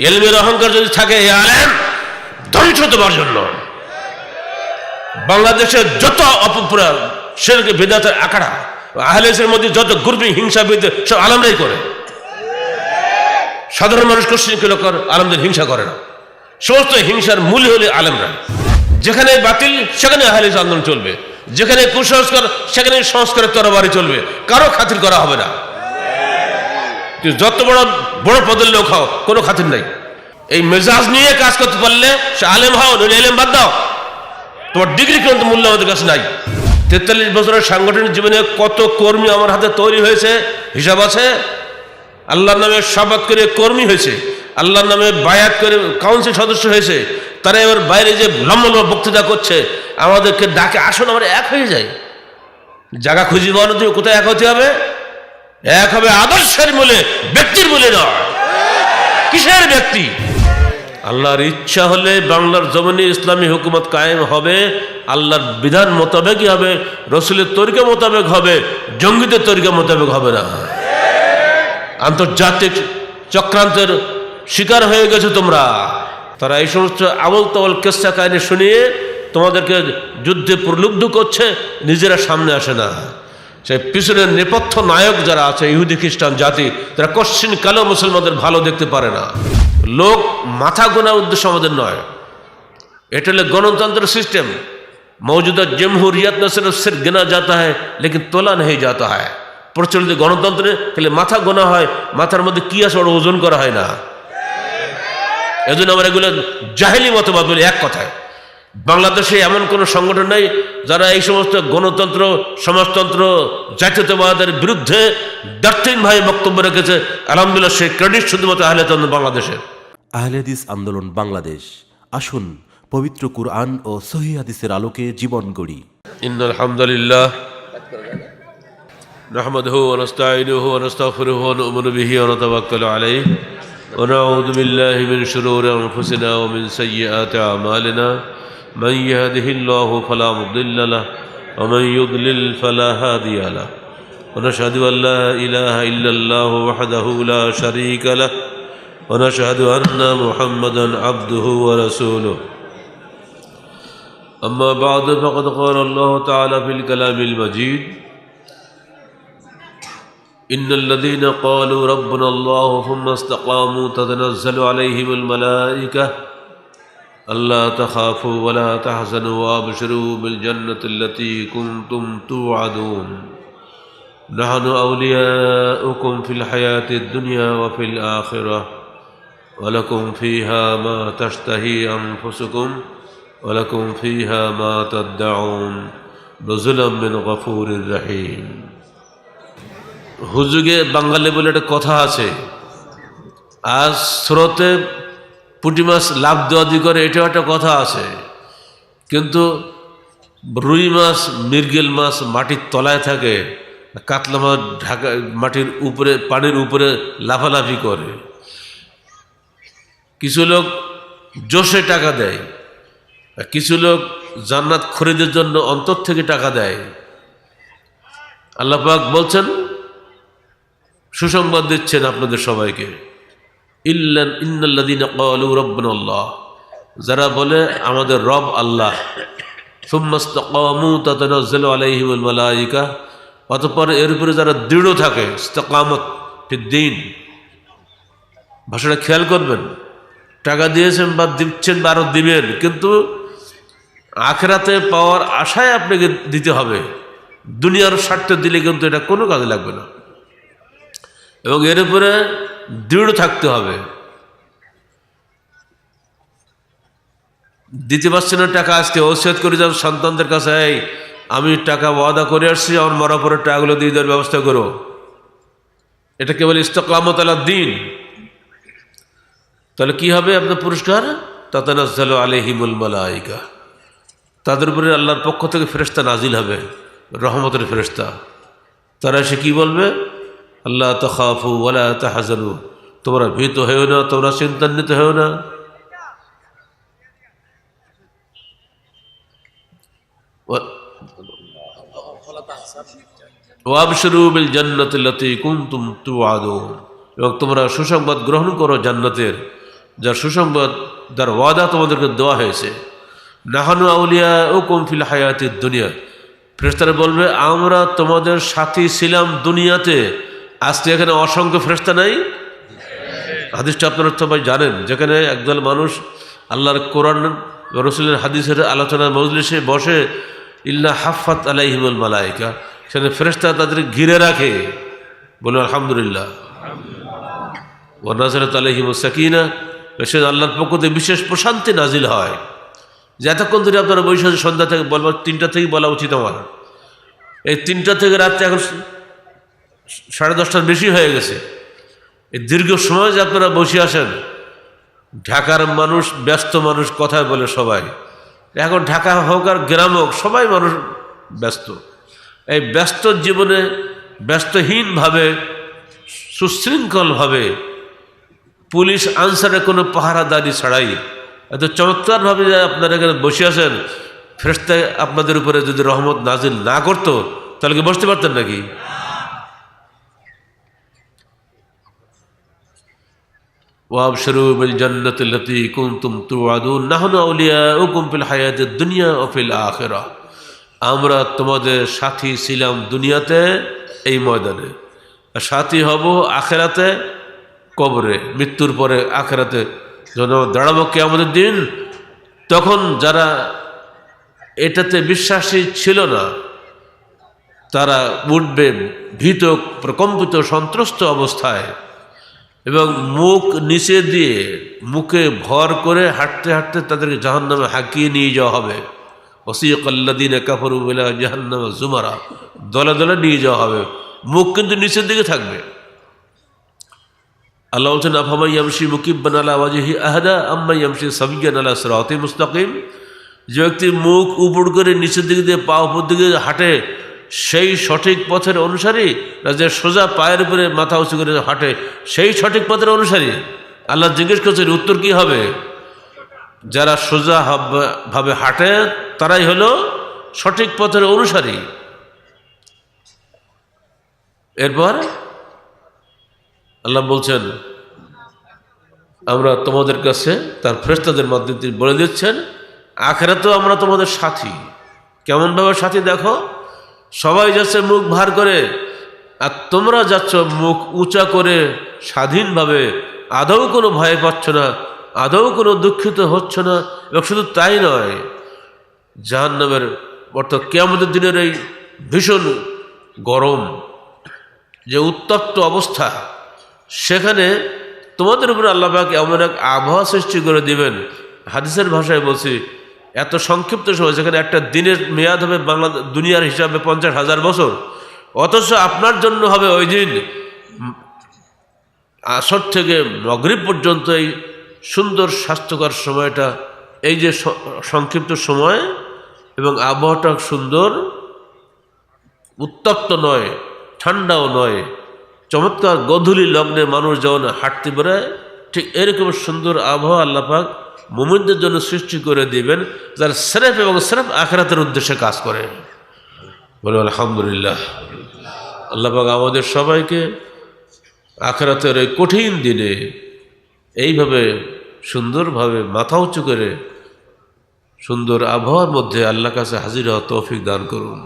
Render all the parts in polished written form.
ইলমের অহংকার যদি থাকে, এই আলেম ধ্বংস তোমার জন্য। বাংলাদেশের যত অপপ্রচার, শিরক বিদআতের আখড়া, আহলে হাদিসের মধ্যে যত গ্রুপিং, হিংসা বিদ্বেষ সব আলেমরাই করে। সাধারণ মানুষ কোশ্চিন কর, আলেমদের হিংসা করে না। সমস্ত হিংসার মূল হলে আলেমরা। যেখানে বাতিল সেখানে আহলে হাদিস আন্দোলন চলবে, যেখানে কুসংস্কার সেখানে সংস্কারের তরবারি চলবে, কারো খাতির করা হবে না। যত বড় বড় পদের লোক হও, কোনো খাতির নাই। এই মেজাজ নিয়ে কাজ করতে পারলে সে আলেম হও, নইলে এলেম বাদ দাও, তোমার ডিগ্রি কিন্তু মূল্য আমাদের কাছে নাই। 43 বছরের সাংগঠনিক জীবনে কত কর্মী আমার হাতে তৈরি হয়েছে, হিসাব আছে। আল্লাহর নামে শপথ করে কর্মী হয়েছে, আল্লাহর নামে বায়াত করে কাউন্সিল সদস্য হয়েছে। তারা এবার বাইরে যে লম্বা লম্বা বক্তৃতা করছে, আমাদেরকে ডাকে আসুন, আমরা এক হয়ে যাই। জায়গা খুঁজি বলো, তুমি কোথায় এক হতে হবে? এক হবে আদর্শের মূলে, ব্যক্তির মূলে নয়। কিসের ব্যক্তি? আল্লাহর ইচ্ছা হলে বাংলার জমিনে ইসলামী হুকুমত কায়েম হবে, আল্লাহর বিধান মোতাবেকই হবে, রসুলের তরিকা মোতাবেক হবে, জঙ্গিদের তরিকা মোতাবেক হবে না। আন্তর্জাতিক চক্রান্তের শিকার হয়ে গেছে তোমরা। তারা এই সমস্ত আবল তাবল কেসা কাহিনী শুনিয়ে তোমাদেরকে যুদ্ধে প্রলুব্ধ করছে, নিজেরা সামনে আসে না। সেই পিছনের নেপথ্য নায়ক যারা আছে, ইহুদি খ্রিস্টান জাতি, তারা কোশ্চিন কালেও মুসলমানদের ভালো দেখতে পারে না। লোক মাথা গোনার উদ্দেশ্য আমাদের নয়। এটা হলো গণতন্ত্রের সিস্টেম। মৌজুদা জমহুরিয়ত में सिर्फ गिना जाता है लेकिन तोला नहीं जाता है। প্রচলিত গণতন্ত্রে খালি মাথা গোনা হয়, মাথার মধ্যে কি আছে ওটা ওজন করা হয় না। এজন্য আমরা এগুলো জাহেলি মতবাদ বলি। এক কথায় বাংলাদেশে এমন কোনো সংগঠন নাই যারা এই সমস্ত গণতন্ত্র, সমাজতন্ত্র, জাতীয়তাবাদের বিরুদ্ধে দার্থহীনভাবে বক্তব্য রেখেছে। আলহামদুলিল্লাহ, সেই ক্রেডিট শুধুমাত্র আহলে হাদিস বাংলাদেশের। আহলে হাদিস আন্দোলন বাংলাদেশ, আসুন পবিত্র কুরআন ও সহিহ হাদিসের আলোকে জীবন গড়ি। ইন্নাল হামদুলিল্লাহ নাহমাদুহু ওয়া নাস্তাঈনুহু ওয়া নাস্তাগফিরুহু ওয়া নু'মিনু বিহি ওয়া নাতাওয়াক্কালু আলাইহি ওয়া নাউযু বিল্লাহি মিন শুরুরি আনফুসিনা ওয়া মিন সাইয়্যাতি আমালিনা মান ইয়াহদিহিল্লাহু ফালা মুদিল্লা লাহু ওয়া মান ইউদ্লিল ফালা হাদিয়া লাহু ওয়া নাশহাদু আন লা ইলাহা ইল্লাল্লাহু ওয়াহদাহু লা শারীকা লাহু ওয়া নাশহাদু আন্না মুহাম্মাদান আবদুহু ওয়া রাসূলুহু। أما بعد فقد قال الله تعالى في الكلام المجيد إن الذين قالوا ربنا الله ثم استقاموا تتنزل عليهم الملائكة ألا تخافوا ولا تحزنوا وأبشروا بالجنة التي كنتم توعدون نحن أولياؤكم في الحياة الدنيا وفي الآخرة ولكم فيها ما تشتهي أنفسكم ولكم فيها ما تدعون نزلا من غفور رحيم। হুজুগে বাঙালি বলে একটা কথা আছে, আজ স্রোতে পুঁটি মাছ লাভ দেওয়া দি করে, এটাও একটা কথা আছে। কিন্তু রুই মাছ, মৃগেল মাছ মাটির তলায় থাকে, কাতলা মাছ ঢাকা মাটির উপরে, পানির উপরে লাফালাফি করে। কিছু লোক জোশে টাকা দেয়, কিছু লোক জান্নাত খরিদের জন্য অন্তর থেকে টাকা দেয়। আল্লাহ পাক বলছেন, সুসংবাদ দিচ্ছেন আপনাদের সবাইকে, ইন্নাল্লাযীনা ক্বালু রাব্বুনাল্লাহ, যারা বলে আমাদের রব আল্লাহ, সুম্মা ইসতাকামু তাতানাজ্জালু আলাইহিমুল মালায়েকা, অতঃপর এর উপরে যারা দৃঢ় থাকে, ইসতিকামত ফিদ্দীন। ভাষাটা খেয়াল করবেন। টাকা দিয়েছেন বা দিচ্ছেন বা আরো দিবেন, কিন্তু আখিরাতে পাওয়ার আশায় আপনাকে দিতে হবে। দুনিয়ার স্বার্থে দিলে কিন্তু এটা কোনো কাজে লাগবে না। এবং এর উপরে দৃঢ় থাকতে হবে। দিতে পারছে না টাকা, আজকে ওসিয়ত করে যাও সন্তানদের কাছে, এই আমি টাকা ওয়াদা করে আসছি, আমার মরার পরে টাকাগুলো দিয়ে দেওয়ার ব্যবস্থা করো। এটা কেবল ইসতিকামত আলা দ্বীন। তাহলে কি হবে আপনার পুরস্কার? তাতানাজ্জালু আলাইহিমুল মালায়েকা, তাদের উপরে আল্লাহর পক্ষ থেকে ফেরেশতা নাজিল হবে, রহমতের ফেরেশতা। তারা এসে কি বলবে? আল্লাহ তাখাফু ওয়ালা তাহজানু, তোমরা ভীত হয়েও না, তোমরা চিন্তান্বিত হয়েও না। ওয়াবশিরু বিল জান্নাতিল্লাতী কুনতুম তুআদুন, এবং তোমরা সুসংবাদ গ্রহণ করো জান্নাতের, যার সুসংবাদ, যার ওয়াদা তোমাদেরকে দেওয়া হয়েছে। নাহানু আউলিয়া ও কমফিল হায়াতির দুনিয়া, ফেরেশতারা বলবে আমরা তোমাদের সাথী ছিলাম দুনিয়াতে, আজকে এখানে অসংখ্য ফেরেশতা নাই। হাদিসটা আপনারা সবাই জানেন, যেখানে একদল মানুষ আল্লাহর কোরআন রসুলের হাদিসের আলোচনার মজলিসে বসে, ইল্লা হাফাত আলাইহিমুল মালাইকা, সেখানে ফেরেশতা তাদের ঘিরে রাখে। বলুন আলহামদুলিল্লাহ। ওয়া নাযালাত আলাইহিমুস সাকিনা, সে আল্লাহর পক্ষ থেকে বিশেষ প্রশান্তি নাজিল হয়। যে এতক্ষণ ধরে আপনারা বৈশাখ সন্ধ্যা থেকে বলবো, 3টা থেকে বলা উচিত আমার, এই 3টা থেকে রাত্রে এখন 10:30টার বেশি হয়ে গেছে। এই দীর্ঘ সময় যে আপনারা বসে আসেন, ঢাকার মানুষ ব্যস্ত মানুষ, কথায় বলে সবাই, এখন ঢাকা হোক আর গ্রাম হোক সবাই মানুষ ব্যস্ত। এই ব্যস্ত জীবনে ব্যস্তহীনভাবে সুশৃঙ্খলভাবে পুলিশ আনসারে কোনো পাহারাদারি ছাড়াই এত চমৎকারভাবে আপনারা এখানে বসে আছেন, ফেরেশতা আপনাদের উপরে যদি রহমত নাজিল না করতো তাহলে কি বসতে পারতেন নাকি? ওয়াবশিরু বিল জান্নাতিল্লাতী কুনতুম তুআদুন নাহনু আউলিয়াউকুম ফিল হায়াতিদ দুনিয়া ওয়া ফিল আখিরাহ, আমরা তোমাদের সাথী ছিলাম দুনিয়াতে এই ময়দানে, আর সাথী হব আখিরাতে, কবরে, মৃত্যুর পরে আখিরাতে যখন দাঁড়াবো কিয়ামতের দিন। তখন যারা এটাতে বিশ্বাসী ছিল না তারা উঠবে ভীত, প্রকম্পিত, সন্ত্রস্ত অবস্থায়, এবং মুখ নিচে দিয়ে মুখে ভর করে হাঁটতে হাঁটতে তাদেরকে জাহান্নামে হাঁকিয়ে নিয়ে যাওয়া হবে। ওয়াসিকাল্লাযীনা কাফারু ইলা জাহান্নাম যুমারা, দলে দলে নিয়ে যাওয়া হবে, মুখ কিন্তু নিচের দিকে থাকবে। আল্লাহ বলছেন আফামান ইয়ামশি মুকিব্বান আলা ওয়াজহি আহদা আম্মা ইয়ামশি সাবিয়ান আলা সিরাতিন মুস্তাকিম, যে ব্যক্তি মুখ উপর করে নিচের দিকে দিয়ে পা উপর দিকে হাঁটে সেই সঠিক পথের অনুসারী, না যে সোজা পায়ের উপরে মাথা উঁচু করে হাঁটে সেই সঠিক পথের অনুসারী? আল্লাহ জিজ্ঞেস করছেন, উত্তর কি হবে? যারা সোজা ভাবে হাঁটে তারাই হলো সঠিক পথের অনুসারী। এরপর আল্লাহ বলছেন আমরা তোমাদের কাছে তার ফেরেশতাদের মাধ্যমে তিনি বলে দিচ্ছেন আখিরাতেও আমরা তোমাদের সাথী। কেমনভাবে সাথী দেখো, সবাই যাচ্ছে মুখ ভার করে, আর তোমরা যাচ্ছ মুখ উঁচা করে স্বাধীনভাবে, আদৌ কোনো ভয় পাচ্ছ না, আদৌ কোনো দুঃখিত হচ্ছ না। এবং শুধু তাই নয়, জাহান্নামের অর্থাৎ কিয়ামতের দিনের এই ভীষণ গরম যে উত্তপ্ত অবস্থা, সেখানে তোমাদের উপরে আল্লাহ পাক এমন এক আবহাওয়া সৃষ্টি করে দিবেন, হাদিসের ভাষায় বলছি, এত সংক্ষিপ্ত সময়, যেখানে একটা দিনের মেয়াদ হবে বাংলা দুনিয়ার হিসাবে 50,000 বছর, অথচ আপনার জন্য হবে ওই দিন আসর থেকে মাগরিব পর্যন্ত এই সুন্দর স্বাস্থ্যকর সময়টা, এই যে সংক্ষিপ্ত সময় এবং আবহাওয়াটা সুন্দর, উত্তপ্ত নয়, ঠান্ডাও নয়, চমৎকার গধূলি লগ্নে মানুষ যখন হাঁটতে পারে, ঠিক এরকম সুন্দর আবহাওয়া আল্লাহ পাক মুমিনদের জন্য সৃষ্টি করে দিবেন, যারা সিরফ এবং সিরফ আখিরাতের উদ্দেশ্যে কাজ করে। বলে আলহামদুলিল্লাহ। আল্লাহ পাক আমাদের সবাইকে আখিরাতের এই কঠিন দিনে এইভাবে সুন্দরভাবে মাথা উঁচু করে সুন্দর আবহাওয়ার মধ্যে আল্লাহর কাছে হাজির হওয়ার তৌফিক দান করুন।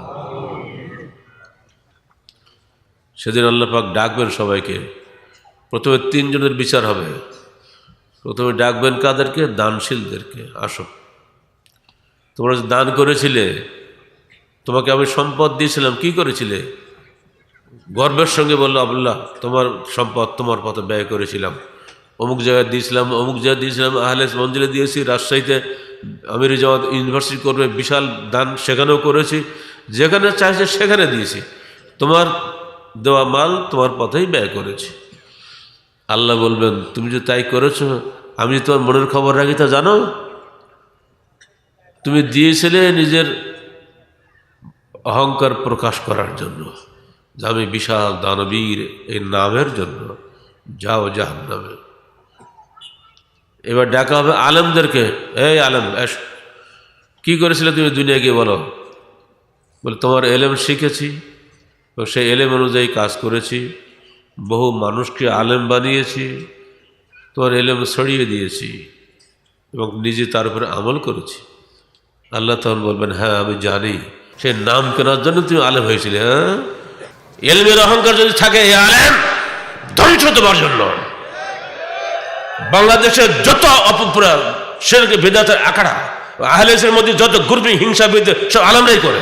সেদিন আল্লাহ পাক ডাকবেন সবাইকে, প্রথমে 3 জনের বিচার হবে। প্রথমে ডাকবেন কাদেরকে? দানশীলদেরকে। আসো, তোমরা যে দান করেছিলে, তোমাকে আমি সম্পদ দিয়েছিলাম, কি করেছিলে? গর্বের সঙ্গে বললো, আল্লাহ তোমার সম্পদ তোমার পথে ব্যয় করেছিলাম, অমুক জায়গায় দিয়েছিলাম, অমুক জায়গায় দিয়েছিলাম, আহলে মঞ্জিলে দিয়েছি, রাজশাহীতে আমির জামাত ইউনিভার্সিটি করবে, বিশাল দান সেখানেও করেছি, যেখানে চাইছে সেখানে দিয়েছি, তোমার দেওয়া মাল তোমার পথেই ব্যয় করেছি। আল্লাহ বলবেন, তুমি যে তাই করেছো, আমি তোমার মনের খবর রাখি তা জানো? তুমি দিয়েছিলে নিজের অহংকার প্রকাশ করার জন্য, যে আমি বিশাল দানবীর, এই নামের জন্য, যাও জাহান্নামে। এবার ডাকা হবে আলেমদেরকে, এই আলেম এস, কি করেছিলে তুমি দুনিয়া গিয়ে বলো? বলে তোমার এলেম শিখেছি, তো সেই এলেম অনুযায়ী কাজ করেছি, বহু মানুষকে আলেম বানিয়েছি, তোমার এলেম ছড়িয়ে দিয়েছি এবং নিজে তার উপরে আমল করেছি। আল্লাহ তখন বলবেন, হ্যাঁ আমি জানি, সে নাম কেনার জন্য তুমি আলেম হয়েছিলে। হ্যাঁ, এলমের অহংকার যদি থাকে, এই আলেম ধ্বংস তোমার জন্য। বাংলাদেশের যত অপপ্রচার, শিরক বিদআতের আখড়া, আহলে হাদিসের মধ্যে যত গ্রুপিং, হিংসা বিদ্বেষ, সব আলেমরাই করে।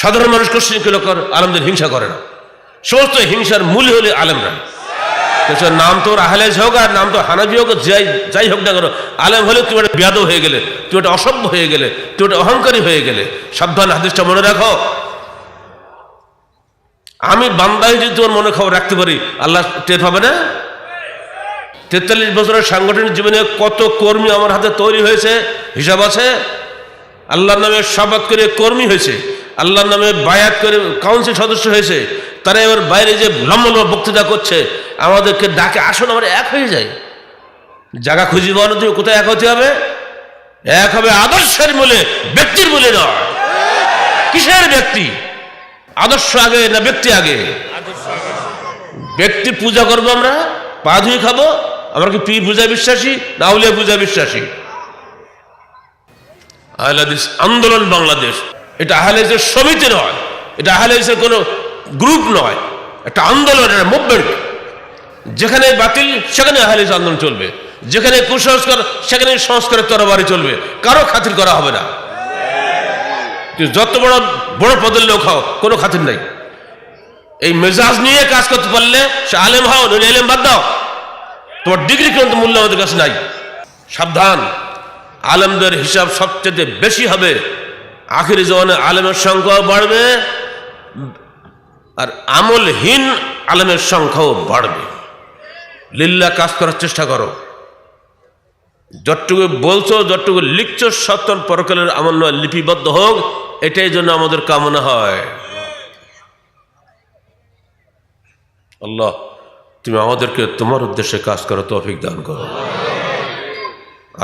সাধারণ মানুষ কোশ্চিন কর, আলেমদের হিংসা করে না। সমস্ত হিংসার মূল হলে আলেমরা। নাম তো আহলে হাদিস হোক আর নাম তো হানাফি হোক, যাই হোক না কেন, আলেম হলে তুমি একটা বেয়াদব হয়ে গেলে, তুমি একটা অসভ্য হয়ে গেলে, তুমি একটা অহংকারী হয়ে গেলে। সাবধান, হাদিসটা মনে রাখো। আমি বান্দায় যদি তোমার মনে খবর রাখতে পারি, আল্লাহ টের পাবে না? 43 বছরের সাংগঠনিক জীবনে কত কর্মী আমার হাতে তৈরি হয়েছে, হিসাব আছে। আল্লাহর নামে শপথ করে কর্মী হয়েছে, আল্লাহর নামে বায়াত করে কাউন্সিল সদস্য হয়েছে। তারা এবার বাইরে যে লম্বা লম্বা বক্তৃতা করছে, আমাদেরকে ডাকে, আসুন আমরা এক হয়ে যাই। জায়গা খুঁজি বলো, তুমি কোথায় এক হতে হবে? এক হবে আদর্শের মূলে, ব্যক্তির মূলে নয়। কিসের ব্যক্তি? আদর্শ আগে না ব্যক্তি আগে? ব্যক্তি পূজা করবো আমরা, পা ধুয়ে খাবো। আমরা কি পীর পূজায় বিশ্বাসী না আউলিয়া পূজায় বিশ্বাসী? আহলে হাদিস আন্দোলন বাংলাদেশ, এটা আহলে হাদিসের সমিতি নয়, এটা আহলে হাদিসের কোনো গ্রুপ নয়, একটা আন্দোলন, একটা মুভমেন্ট। যেখানে বাতিল সেখানে আহলে হাদিস আন্দোলন চলবে, যেখানে কুসংস্কার সেখানে সংস্কারের তরবারি চলবে, কারো খাতির করা হবে না। যত বড় বড় পদের লোক হও, কোনো খাতির নাই। এই মেজাজ নিয়ে কাজ করতে পারলে সে আলেম হও, নইলে এলেম বাদ দাও। তোমার ডিগ্রি কিন্তু মূল্য আমাদের কাছে নাই। সাবধান, আলেমদের হিসাব সবচেয়ে বেশি হবে। আখিরি জমানে আলেমের সংখ্যাও বাড়বে আর আমলহীন আলেমের সংখ্যাও বাড়বে। লিল্লাহ কাজ করার চেষ্টা করো। যতটুকু বলছো, যতটুকু লিখছো, সত্তর পরকালের আমল নয় লিপিবদ্ধ হোক, এটাই জন্য আমাদের কামনা হয়। আল্লাহ তুমি আমাদেরকে তোমার উদ্দেশ্যে কাজ করো, তৌফিক দান করো।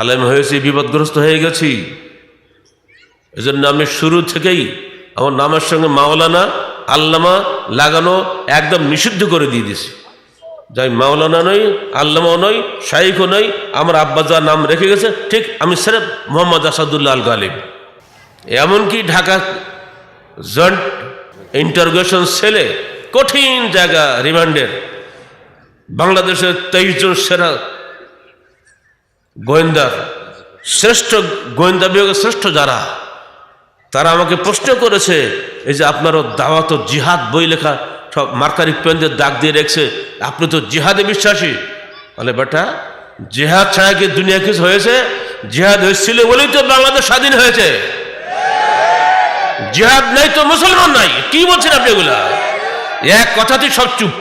আলেম হয়েছি, বিপদগ্রস্ত হয়ে গেছি, এজন্য আমি শুরু থেকেই আমার নামের সঙ্গে মাওলানা, আল্লামা লাগানো একদম নিষিদ্ধ করে দিয়ে দিছি। যাই মাওলানা নই, আল্লামাও নই, শাইখও নই, আমার আব্বা যা নাম রেখে গেছে ঠিক আমি সেরেফ মোহাম্মদ আসাদুল্লাহ আল গালিব। এমনকি ঢাকা জয়েন্ট ইন্টারোগেশন সেলে, কঠিন জায়গা, রিমান্ডের, বাংলাদেশের 23 জন সেরা গোয়েন্দা, শ্রেষ্ঠ গোয়েন্দা বিভাগের শ্রেষ্ঠ যারা, তারা আমাকে প্রশ্ন করেছে, এই যে আপনারও দাওয়াত ও জিহাদ বই লেখা সব মার্কারি পেনদের দাগ দিয়ে রেখেছে, আপনি তো জিহাদে বিশ্বাসী। বলে বেটা, জিহাদ ছাড়া কি দুনিয়া কিছু হয়েছে? জিহাদ হয়েছিল বলেই তো বাংলাদেশ স্বাধীন হয়েছে। জিহাদ নাই তো মুসলমান নাই। কি বলছেন আপনি এগুলা? এক কথাতেই সব চুপ,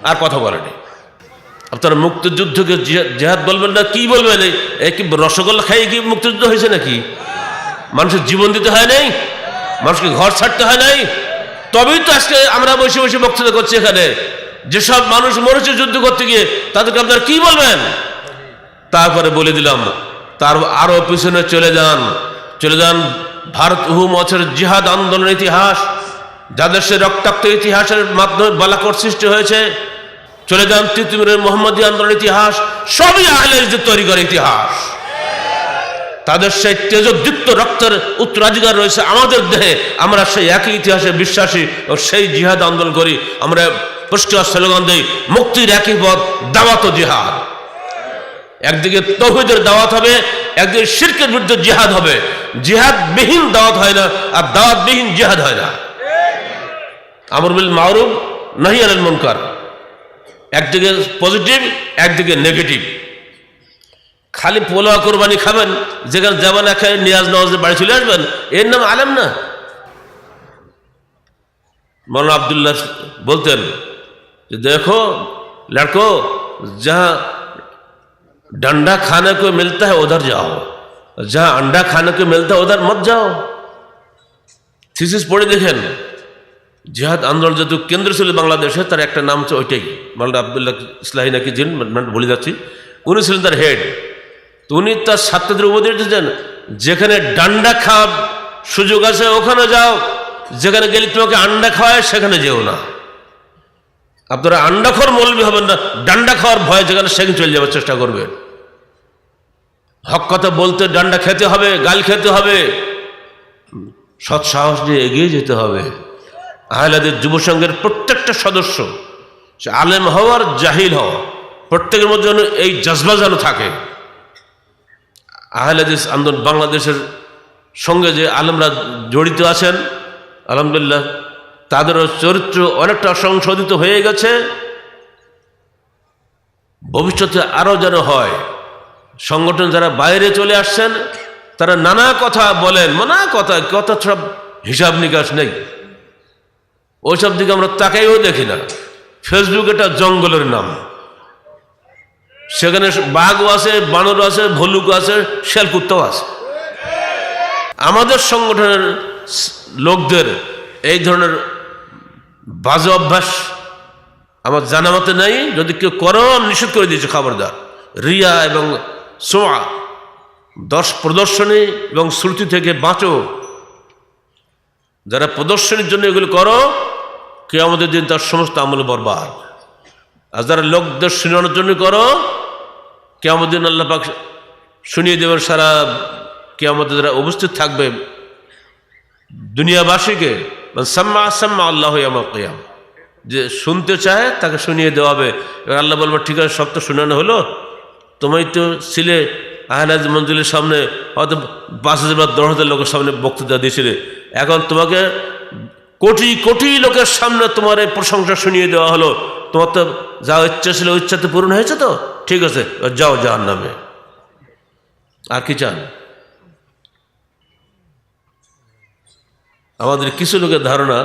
আর কথা বলেনি। আপনারা মুক্তিযুদ্ধকে জিহাদ বলবেন না, কি বলবেন? এই কি রসগোল্লা খাইয়ে কি মুক্তিযুদ্ধ হয়েছে নাকি? মানুষের জীবন দিতে হয় নাই, মানুষকে ঘর ছাড়তে হয় নাই, তবেই তো আজকে আমরা বসে বসে বক্তৃতা করছি এখানে। যেসব মানুষ মরেছে যুদ্ধ করতে গিয়ে, তাদেরকে আপনারা কি বলবেন? তারপরে বলে দিলাম, তার আরো পিছনে চলে যান ভারত বছর জিহাদ আন্দোলনের ইতিহাস, যাদের সে রক্তাক্ত ইতিহাসের মাধ্যমে বালাকট সৃষ্টি হয়েছে। চলে যান তিতুমিরের মোহাম্মদী আন্দোলনের ইতিহাস, সবই আহলে হাদিসের তৈরি করা ইতিহাস। তাদের সেই তেজদীপ্ত রক্তের উত্তরাধিকার রয়েছে আমাদের দেহে। আমরা সেই একই ইতিহাসে বিশ্বাসী ও সেই জিহাদ আন্দোলন করি। আমরা পরিষ্কার স্লোগান দিই, মুক্তির একই পথ, দাওয়াত ও জিহাদ। একদিকে তাওহীদের দাওয়াত হবে, একদিকে শিরকের বিরুদ্ধে জিহাদ হবে। জিহাদবিহীন দাওয়াত হয় না, আর দাওয়াতবিহীন জিহাদ হয় না। আমর বিল মারুফ, নাহি আনিল মুনকার, একদিকে পজিটিভ, একদিকে নেগেটিভ। খালি পোলাও কোরবানি খাবেন, যেখানে যাবেন একে নিয়াজ নওয়াজের বাড়ি চলে আসবেন, এর নাম আলেম না। মৌলানা আব্দুল্লাহ বলতেন যে দেখো लड़को, जहां डंडा खाने को मिलता है उधर जाओ, जहां अंडा खाने को मिलता है उधर मत जाओ। থিসিস পড়ে দেখেন, জিহাদ আন্দোলন যেহেতু কেন্দ্র ছিল বাংলাদেশে, তার একটা নাম হচ্ছে ওইটাই, মৌলানা আব্দুল্লাহ ইসলাহি নাকি যিনি, বলে যাচ্ছি, উনি ছিলেন তার হেড। তো উনি তার ছাত্রদের উপদেশ দিতেন, যেখানে ডান্ডা খাওয়ার সুযোগ আছে ওখানে যাও, যেখানে গেলে তোমাকে আন্ডা খাওয়ায় সেখানে যেও না। আপনারা আন্ডাখোর মৌলবি হবেন না, ডান্ডা খাওয়ার ভয়ে যেখানে সেখানে চলে যাওয়ার চেষ্টা করবেন। হক কথা বলতে ডান্ডা খেতে হবে, গাল খেতে হবে, সৎ সাহস নিয়ে এগিয়ে যেতে হবে। আহলে হাদিস যুব সংঘের প্রত্যেকটা সদস্য, সে আলেম হওয়ার জাহিল হওয়া, প্রত্যেকের মধ্যে যেন এই জজবা যেন থাকে। আহলে হাদিস আন্দোলন বাংলাদেশের সঙ্গে যে আলেমরা জড়িত আছেন, আলহামদুলিল্লাহ তাদেরও চরিত্র অনেকটা সংশোধিত হয়ে গেছে। ভবিষ্যতে আরও যেন হয়। সংগঠন যারা বাইরে চলে আসছেন তারা নানা কথা বলেন, কথা সব হিসাব নিকাশ নেই, ওইসব দিকে আমরা তাকাইও দেখি না। ফেসবুক এটা জঙ্গলের নাম, সেখানে বাঘও আছে, বানরও আছে, ভল্লুকও আছে, শেলকুত্তাও আছে। আমাদের সংগঠনের লোকদের এই ধরনের বাজে অভ্যাস আমার জানা মতে নেই। যদি কেউ করো আমি নিষেধ করে দিয়েছি, খবরদার। রিয়া এবং সোয়া, প্রদর্শনী এবং শ্রুতি থেকে বাঁচো। যারা প্রদর্শনীর জন্য এগুলো করো, কিয়ামতের দিন তার সমস্ত আমল বরবাদ। আর যারা লোকদের শোনানোর জন্য করো, কিয়ামতের দিন আল্লাহ পাক শুনিয়ে দেবেন সারা কিয়ামতে যারা উপস্থিত থাকবে দুনিয়াবাসীকে, সাম্মা সাম্মা আল্লাহ ইয়াউমাল কিয়ামা, যে শুনতে চায় তাকে শুনিয়ে দেওয়া হবে। এবার আল্লাহ বলবো ঠিক আছে, সব তো শোনানো হলো, তোমায় তো ছিলে আহলে হাদিস মঞ্জিলের সামনে হয়তো 5,000 বা 10,000 লোকের সামনে বক্তৃতা দিয়েছিলে, এখন তোমাকে কোটি কোটি লোকের সামনে তোমার এই প্রশংসা শুনিয়ে দেওয়া হলো, তোমার তো যা ইচ্ছা ছিল ইচ্ছা তো পূরণ হয়েছে, তো ঠিক আছে যাও জাহান্নামে। আর কি চান? আমাদের কিছু লোকের ধারণা,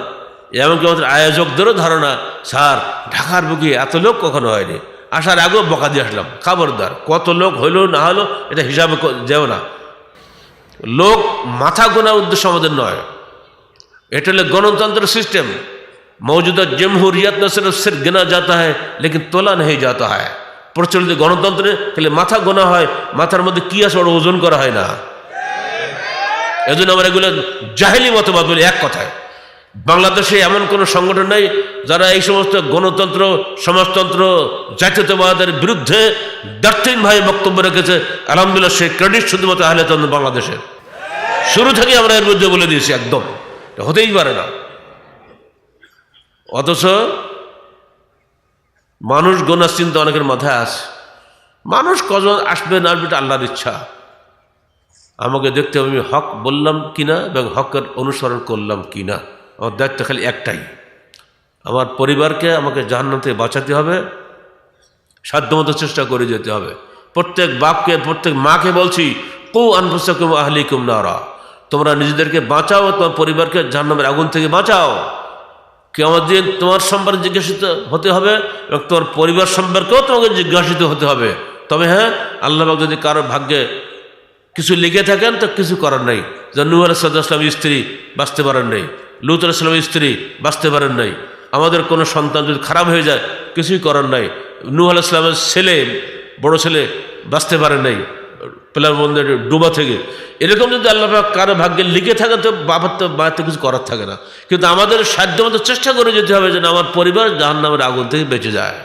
এমনকি আমাদের আয়োজকদেরও ধারণা, স্যার ঢাকার বুকে এত লোক কখনো হয়নি, আসার আগেও বকা দিয়ে আসলাম। খবরদার, কত লোক হইলো না হলো এটা হিসাবে যেও না। লোক মাথা গোনার উদ্দেশ্য আমাদের নয়, এটা হলো গণতন্ত্র সিস্টেম। মৌজুদা জমহুরিয়ত में सिर्फ गिना जाता है लेकिन তোলা नहीं जाता है। প্রচলিত গণতন্ত্রে খালি মাথা গোনা হয়, মাথার মধ্যে কি আছে ওটা ওজন করা হয় না। এজন্য আমরা এগুলো জাহেলি মতবাদ বলি। এক কথায় বাংলাদেশে এমন কোনো সংগঠন নেই যারা এই সমস্ত গণতন্ত্র, সমাজতন্ত্র, জাতীয়তাবাদের বিরুদ্ধে দার্থহীনভাবে বক্তব্য রেখেছে। আলহামদুলিল্লাহ, সেই ক্রেডিট শুধুমাত্র আহলে হাদিস বাংলাদেশের। শুরু থেকে আমরা এর বিরুদ্ধে বলে দিয়েছি, একদম হতেই পারে না। অথচ মানুষ গোনার চিন্তা অনেকের মাথায় আসে। মানুষ কজন আসবে না আসবে এটা আল্লাহর ইচ্ছা। আমাকে দেখতে হবে আমি হক বললাম কিনা এবং হকের অনুসরণ করলাম কিনা। আমার দায়িত্ব খালি একটাই, আমার পরিবারকে আমাকে জাহান্নাম থেকে বাঁচাতে হবে, সাধ্যমতো চেষ্টা করে যেতে হবে। প্রত্যেক বাপকে, প্রত্যেক মাকে বলছি, কু আনফুসাকুম আহলিকুম নারা, তোমরা নিজেদেরকে বাঁচাও, তোমার পরিবারকে জাহান্নামের আগুন থেকে বাঁচাও। কিয়ামতের দিন তোমার সম্পর্কে জিজ্ঞাসিত হতে হবে এবং তোমার পরিবার সম্পর্কেও তোমাকে জিজ্ঞাসিত হতে হবে। তবে হ্যাঁ, আল্লাহ পাক যদি কারো ভাগ্যে কিছু লিখে থাকেন তো কিছু করার নাই। যেন নূহ আলাইহিস সালামের স্ত্রী বাঁচতে পারেন নাই, লূত আলাইহিস সালামের স্ত্রী বাঁচতে পারেন নাই। আমাদের কোনো সন্তান যদি খারাপ হয়ে যায় কিছুই করার নাই। নূহ আলাইহিস সালামের ছেলে, বড় ছেলে বাঁচতে পারেন নাই প্লাবনের ডুবা থেকে। এরকম যদি আল্লাহ পাক কারো ভাগ্যে লিখে থাকে তো বাবার তো কিছু করার থাকে না। কিন্তু আমাদের সাধ্য মতো চেষ্টা করে যেতে হবে যেন আমার পরিবার জাহান্নামের আগুন থেকে বেঁচে যায়।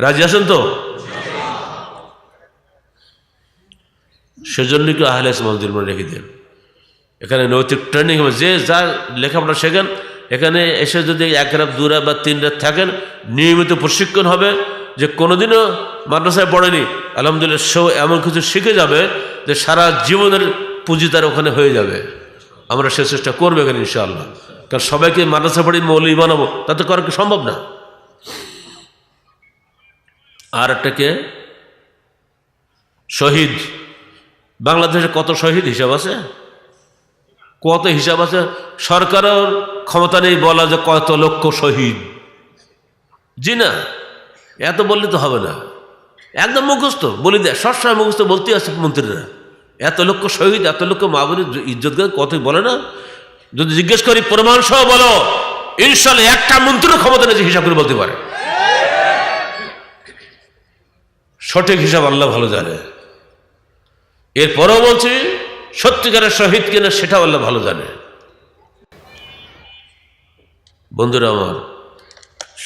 রাজি আছেন তো? সেজন্য কি আহলে হাদিস মঞ্জিল মনে রেখে দেন। এখানে নৈতিক ট্রেনিং হবে, যে যার লেখাপড়া শেখেন, এখানে এসে যদি 1 রাত 2 রাত বা 3 রাত থাকেন, নিয়মিত প্রশিক্ষণ হবে। যে কোনোদিনও মাদ্রাসায় পড়েনি, আলহামদুলিল্লাহ সেও এমন কিছু শিখে যাবে যে সারা জীবনের পুঁজি তার ওখানে হয়ে যাবে। আমরা সে চেষ্টা করবো এখানে ইনশাআল্লাহ। কারণ সবাইকে মাদ্রাসা পড়ি মৌলবি বানাবো তাতে করা কি সম্ভব না। আর একটাকে শহীদ, বাংলাদেশে কত শহীদ হিসাব আছে, কত হিসাব আছে। সরকারের ক্ষমতা নেই বলা যে কত লক্ষ শহীদ। জি না, এত বললে তো হবে না। একদম মুখস্থ বলি দেয়, সবসময় মুখস্থ বলতেই আছে মন্ত্রীরা। এত লক্ষ শহীদ, এত লক্ষ মা বোনের ইজ্জত করে কতই বলে না। যদি জিজ্ঞেস করি প্রমাণ সহ বলো, ইনশাল্লাহ একটা মন্ত্রীর ক্ষমতা নেই হিসাব করে বলতে পারে। সঠিক হিসাব আল্লাহ ভালো জানে। এরপরেও বলছি, সত্যিকারের শহীদ কিনা সেটাও আল্লাহ ভালো জানে। বন্ধুরা আমার,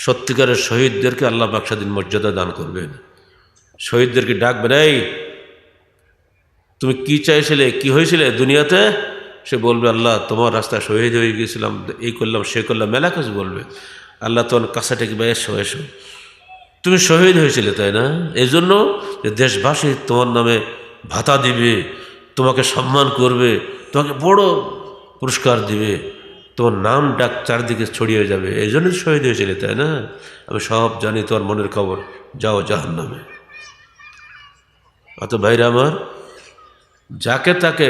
সত্যিকারের শহীদদেরকে আল্লাহ পাক সেদিন মর্যাদা দান করবেন। শহীদদেরকে ডাকবেন, এই তুমি কি চাইছিলে, কি হয়েছিলে দুনিয়াতে? সে বলবে, আল্লাহ তোমার রাস্তায় শহীদ হয়ে গিয়েছিলাম, এই করলাম সে করলাম, মেলা কিছু বলবে। আল্লাহ তোমার কাছে থেকে এসো এসো, তুমি শহীদ হয়েছিলে তাই না? এই জন্য যে দেশবাসী তোমার নামে ভাতা দিবে, তোমাকে সম্মান করবে, তোমাকে বড় পুরস্কার দিবে, তোমার নাম ডাক চারদিকে ছড়িয়ে যাবে, এই জন্য শহীদ হয়েছিলে তাই না? আমি সব জানি, তোমার মনের খবর, যাও জাহান্নামে। অত ভাইরা আমার, যাকে তাকে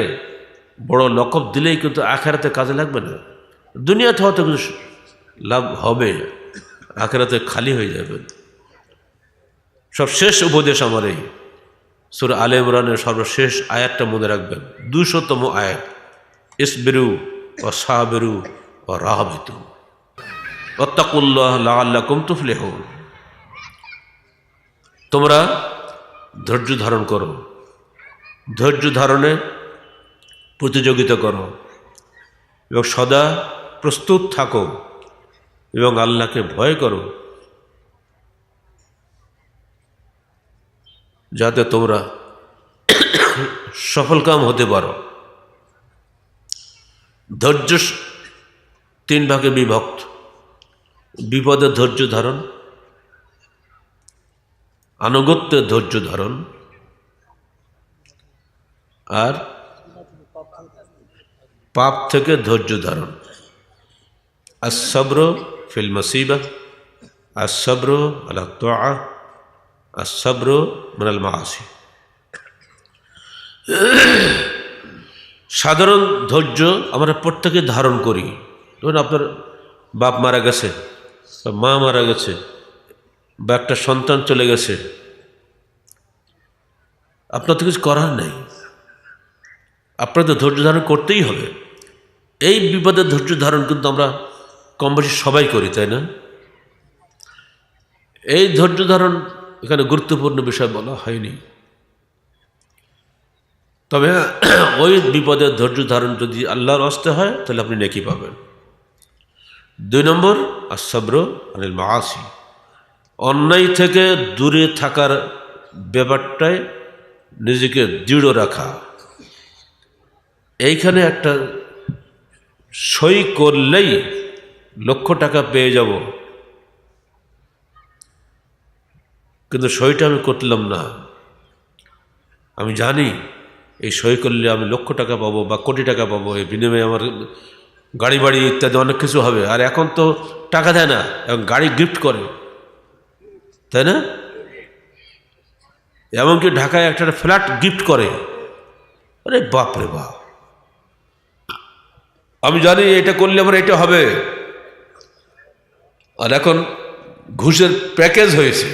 বড় লকব দিলেই কিন্তু আখেরাতে কাজে লাগবে না। দুনিয়াতে হয়তো কিছু লাভ হবে, আখেরাতে খালি হয়ে যাবে। সব শেষ উপদেশ আমার এই সূরা আলে ইমরানের সর্বশেষ আয়াতটা মনে রাখবেন, 200তম আয়াত, ইসবিরু ওয়া সাবিরু ওয়া রাহাবিতু ওয়াত্তাকুল্লাহ লাআল্লাকুম তুফলিহুন। তোমরা ধৈর্য ধারণ করো, ধৈর্য ধারণে প্রতিযোগিতা করো এবং সদা প্রস্তুত থাকো এবং আল্লাহকে ভয় করো, যাতে তোমরা সফলকাম হতে পারো। ধৈর্য 3 ভাগে বিভক্ত: বিপদে ধৈর্য ধারণ, আনুগত্যে ধৈর্য ধারণ, আর পাপ থেকে ধৈর্য ধারণ। আস-সাবরু ফিল মুসিবাহ, আস-সাবরু আলা তাআহ, আস-সাবরু মিনাল মাআসি। সাধারণ ধৈর্য আমরা প্রত্যেকে ধারণ করি। ধরুন আপনার বাপ মারা গেছে, বা মা মারা গেছে, বা একটা সন্তান চলে গেছে, আপনার তো কিছু করার নেই, আপনার তো ধৈর্য ধারণ করতেই হবে। এই বিপদের ধৈর্য ধারণ কিন্তু আমরা কম বেশি সবাই করি তাই না? এই ধৈর্য ধারণ এখানে গুরুত্বপূর্ণ বিষয় বলা হয়নি, তবে ওই বিপদের ধৈর্য ধারণ যদি আল্লাহর হস্তে হয় তাহলে আপনি নেকি পাবেন। 2 নম্বর, আস-সাবরু আনিল মাআসি, অন্যায় থেকে দূরে থাকার ব্যাপারটায় নিজেকে দৃঢ় রাখা। এইখানে একটা সই করলেই লক্ষ টাকা পেয়ে যাব, কিন্তু সইটা আমি করলাম না। আমি জানি এই সই করলে আমি লক্ষ টাকা পাবো বা কোটি টাকা পাবো, এই বিনিময়ে আমার গাড়ি বাড়ি ইত্যাদি অনেক কিছু হবে। আর এখন তো টাকা দেয় না, এবং গাড়ি গিফট করে তাই না? এমনকি ঢাকায় একটা ফ্ল্যাট গিফট করে। আরে বাপ রে বাপ, আমি জানি এটা করলে আমার এটা হবে। আর এখন ঘুষের প্যাকেজ হয়েছে,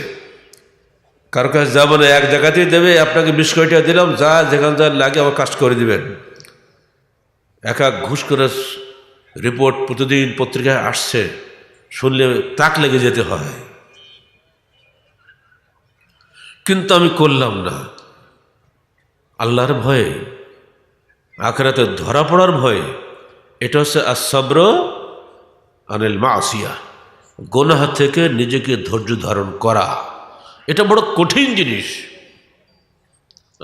কারো কাছে যাবো না, এক জায়গাতেই দেবে, আপনাকে 20 কোটি টাকা দিলাম, যা যেখানে যা লাগে আমার কাজ করে দিবেন। এক ঘুষ করে রিপোর্ট প্রতিদিন পত্রিকায় আসছে, শুনলে তাক লেগে যেতে হয়। কিন্তু আমি করলাম না, আল্লাহর ভয়ে, আখিরাতে ধরা পড়ার ভয়ে। এটা হচ্ছে আস-সাবরু আনিল মাসিয়া, গুনাহ থেকে নিজেকে ধৈর্য ধারণ করা। এটা বড় কঠিন জিনিস।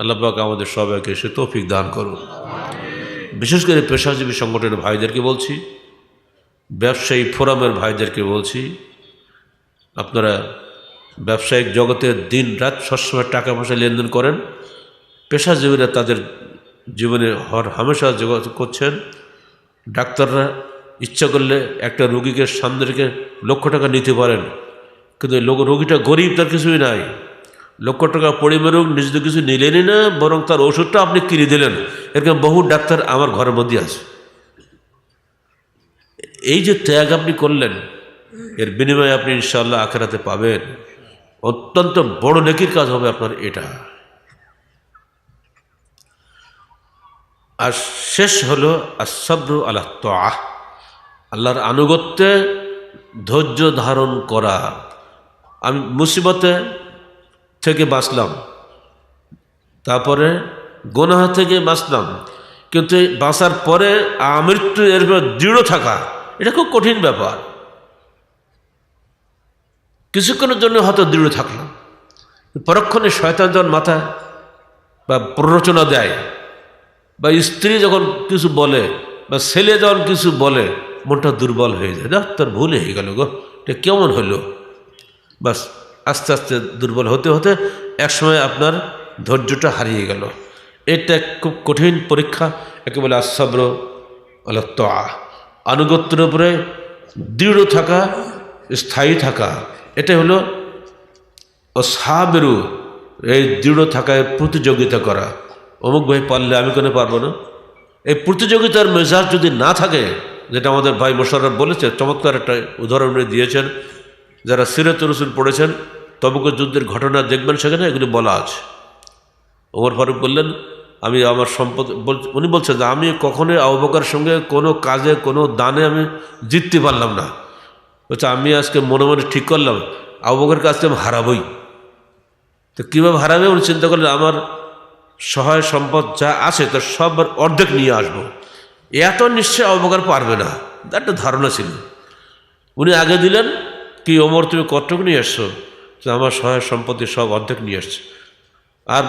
আল্লাহ পাক আমাদের সবাইকে সে তৌফিক দান করুন। বিশেষ করে পেশাজীবী সংগঠনের ভাইদেরকে বলছি, ব্যবসায়ী ফোরামের ভাইদেরকে বলছি, আপনারা ব্যবসায়িক জগতে দিন রাত সবসময় টাকা পয়সা লেনদেন করেন, পেশাজীবীরা তাদের জীবনে হামেশা যোগাযোগ করছেন। ডাক্তাররা ইচ্ছা করলে একটা রোগীকে সামনে রেখে লক্ষ টাকা নিতে পারেন, কিন্তু রোগীটা গরিব, তার কিছুই নাই, লক্ষ টাকা পড়ে বেরোক, নিজে তো কিছু নিলেনই না, বরং তার ওষুধটা আপনি কিনে দিলেন। এরকম বহু ডাক্তার আমার ঘরের মধ্যে আছে। এই যে ত্যাগ আপনি করলেন, এর বিনিময়ে আপনি ইনশাআল্লাহ আখিরাতে পাবেন। অত্যন্ত বড় নেকির কাজ হবে আপনার এটা। আর শেষ হলো আস-সাবরু আলা তাআহ, আল্লাহর আনুগত্যে ধৈর্য ধারণ করা। আমি মুসিবতে থেকে বাঁচলাম, তারপরে গুনাহ থেকে বাঁচলাম, কিন্তু বাঁচার পরে আমৃত্যু এর দৃঢ় থাকা, এটা খুব কঠিন ব্যাপার। কিছুক্ষণের জন্য হয়তো দৃঢ় থাকলাম, পরক্ষণে শয়তান যখন মাথায় বা প্ররোচনা দেয়, বা স্ত্রী যখন কিছু বলে, বা ছেলে যখন কিছু বলে, মনটা দুর্বল হয়ে যায়। না, তোর ভুল হয়ে গেল গো, এটা কেমন হলো, বাস আস্তে আস্তে দুর্বল হতে হতে একসময় আপনার ধৈর্যটা হারিয়ে গেল। এটা খুব কঠিন পরীক্ষা। একে বলে আসসাবর আলা তাআ, আনুগত্যের উপরে দৃঢ় থাকা, স্থায়ী থাকা। এটা হলো সাবেরু, এই দৃঢ় থাকায় প্রতিযোগিতা করা। অমুক ভাই পারলে আমি কেন পারবো না, এই প্রতিযোগিতার মেজাজ যদি না থাকে, যেটা আমাদের ভাই মোশাররফ বলেছে, চমৎকার একটা উদাহরণ দিয়েছেন। যারা সিরাত রাসূল পড়েছেন, তবুকের যুদ্ধের ঘটনা দেখবেন, সেখানে এগুলি বলা আছে। ওমর ফারুক বললেন, আমি আমার সম্পদ, উনি বলছেন যে আমি কখনোই আবু বকরের সঙ্গে কোনো কাজে কোনো দানে আমি জিততে পারলাম না। বলছে আমি আজকে মনে মনে ঠিক করলাম আবু বকরের কাছে আমি হারাবই। তো কীভাবে হারাবে উনি চিন্তা করলেন, আমার সহায় সম্পদ যা আছে তার সব অর্ধেক নিয়ে আসবো। এত নিশ্চয় আবু বকর পারবে না, একটা ধারণা ছিল। উনি আগে দিলেন কি, ওমর তুমি কতটুকু নিয়ে আসছো? যে আমার সহায় সম্পত্তি সব অর্ধেক নিয়ে আসছে। আর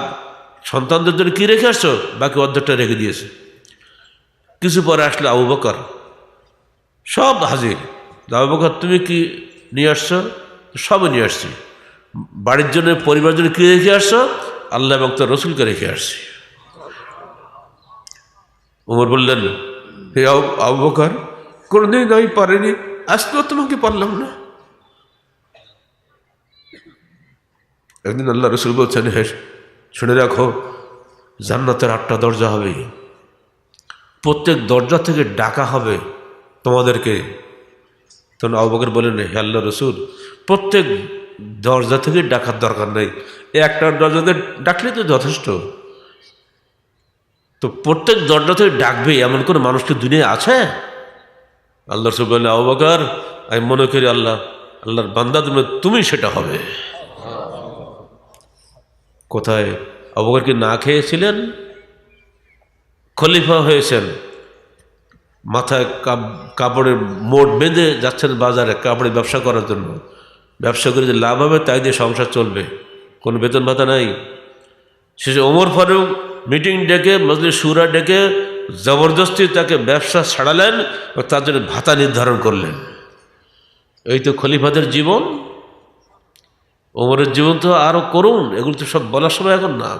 সন্তানদের জন্য কী রেখে আসছো? বাকি অর্ধেকটা রেখে দিয়েছে। কিছু পরে আসলে আবু বকর সব হাজির। আবু বকর তুমি কি নিয়ে আসছো? সবই নিয়ে আসছি। বাড়ির জন্য, পরিবারের জন্য কী রেখে আসছো? আল্লাহ এবং তার রসুলকে রেখে আসছি। ওমর বললেন, হে আবু বকর, কোনোদিন আমি পারিনি, আজকেও তোমাকে পারলাম না। একদিন আল্লাহ রসুল বলছেন, হে শুনে রাখো, জান্নাতের 8টা দরজা হবে, প্রত্যেক দরজা থেকে ডাকা হবে তোমাদেরকে। তখন আবু বকর বলেন, হে আল্লাহ রসুল, প্রত্যেক দরজা থেকে ডাকার দরকার নেই, একটা দরজাতে ডাকলে তো যথেষ্ট। তো প্রত্যেক দরজা থেকে ডাকবে এমন কোনো মানুষকে দুনিয়ায় আছে? আল্লাহ রসুল বললেন, আবু বকর, আমি মনে করি আল্লাহর বান্দা তুমি সেটা হবে। কোথায়? আবু বকর কি না খেয়েছিলেন? খলিফা হয়েছেন, মাথায় কাপড়ের মোট বেঁধে যাচ্ছেন বাজারে কাপড়ের ব্যবসা করার জন্য। ব্যবসা করে যে লাভ হবে তাই দিয়ে সংসার চলবে, কোনো বেতন ভাতা নাই। শেষে ওমর ফারুক মিটিং ডেকে, মজলিস শুরা ডেকে জবরদস্তি তাকে ব্যবসা ছাড়ালেন, তার জন্য ভাতা নির্ধারণ করলেন। এই তো খলিফাদের জীবন। ওমরের জীবন তো আরও করুন, এগুলো তো সব বলার সময় এখন না।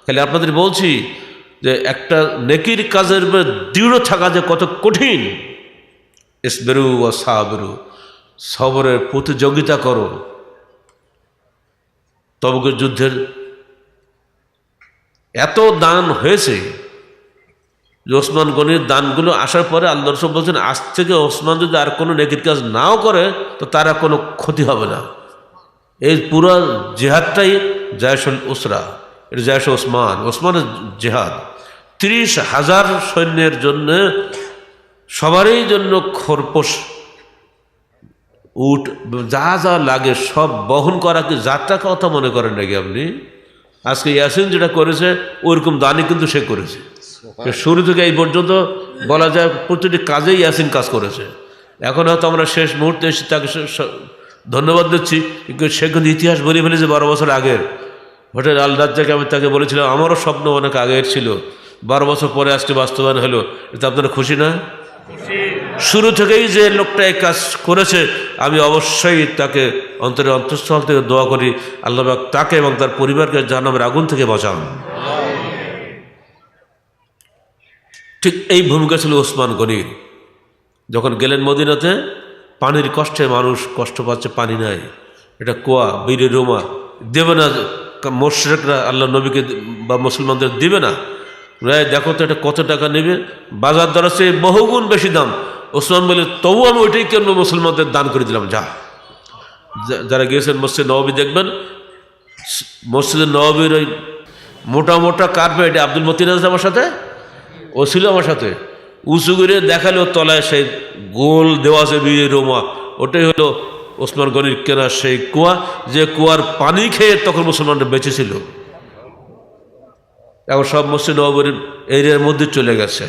খালি আপনাদের বলছি যে একটা নেকির কাজের উপরে দৃঢ় থাকা যে কত কঠিন। ইসবেরু ও সাবরু, সবরের প্রতিযোগিতা করো। তবুকের যুদ্ধের এত দান হয়েছে যে ওসমান গনির দানগুলো আসার পরে আল্লাহ রাসূল বলছেন, আজ থেকে ওসমান যদি আর কোনো নেকির কাজ নাও করে তো তারা কোনো ক্ষতি হবে না। এই পুরো জেহাদটাই জায়শুল উসরা, এটা জায়শ ওসমানের জেহাদ। 30,000 সৈন্যের জন্য, সবারই জন্য খরপোশ, উট, যা যা লাগে সব বহন করা কি যাত্রা কথা মনে করেন নাকি আপনি? আজকে ইয়াসিন যেটা করেছে ওইরকম দানই কিন্তু সে করেছে। শুরু থেকে এই পর্যন্ত বলা যায় প্রতিটি কাজেই ইয়াসিন কাজ করেছে। এখন হয়তো আমরা শেষ মুহূর্তে এসে তাকে ধন্যবাদ দিচ্ছি, কিন্তু সে কিন্তু ইতিহাস বলে ফেলেছে 12 বছর আগের। হোটেল আল রাজ্জাকে আমি তাকে বলেছিলাম, আমারও স্বপ্ন অনেক আগের ছিল, 12 বছর পরে আজকে বাস্তবায়ন হলো। এটা আপনারা খুশি না? শুরু থেকেই যে লোকটা এই কাজ করেছে, আমি অবশ্যই তাকে অন্তরের অন্তঃস্থল থেকে দোয়া করি, আল্লাহ পাক তাকে এবং তার পরিবারকে জাহান্নামের আগুন থেকে বাঁচান। ঠিক এই ভূমিকা ছিল ওসমান গনির। যখন গেলেন মদিনাতে, পানির কষ্টে মানুষ কষ্ট পাচ্ছে, পানি নাই, এটা কুয়া, বীরে রোমা দেবে না মুশরিকরা, আল্লাহ নবীকে বা মুসলমানদের দিবে না। দেখো তো এটা কত টাকা নেবে, বাজার দরের চেয়ে বহুগুণ বেশি দাম। ওসমান বলে, তবু আমি ওইটাই কেন মুসলমানদের দান করে দিলাম। যারা গিয়েছেন মসজিদ নববী দেখবেন, মসজিদ নববীর ওই মোটা মোটা কার্পেট, আব্দুল মতিন আছে আমার সাথে, ও ছিল আমার সাথে, উঁচু করে দেখালো তলায় সেই গোল দেওয়া আছে বীরে রোমা, ওটাই হলো ওসমান গনির কেনা সেই কুয়া, যে কুয়ার পানি খেয়ে তখন মুসলমানরা বেঁচে ছিল। এখন সব মসজিদ নববীর এরিয়ার মধ্যে চলে গেছে।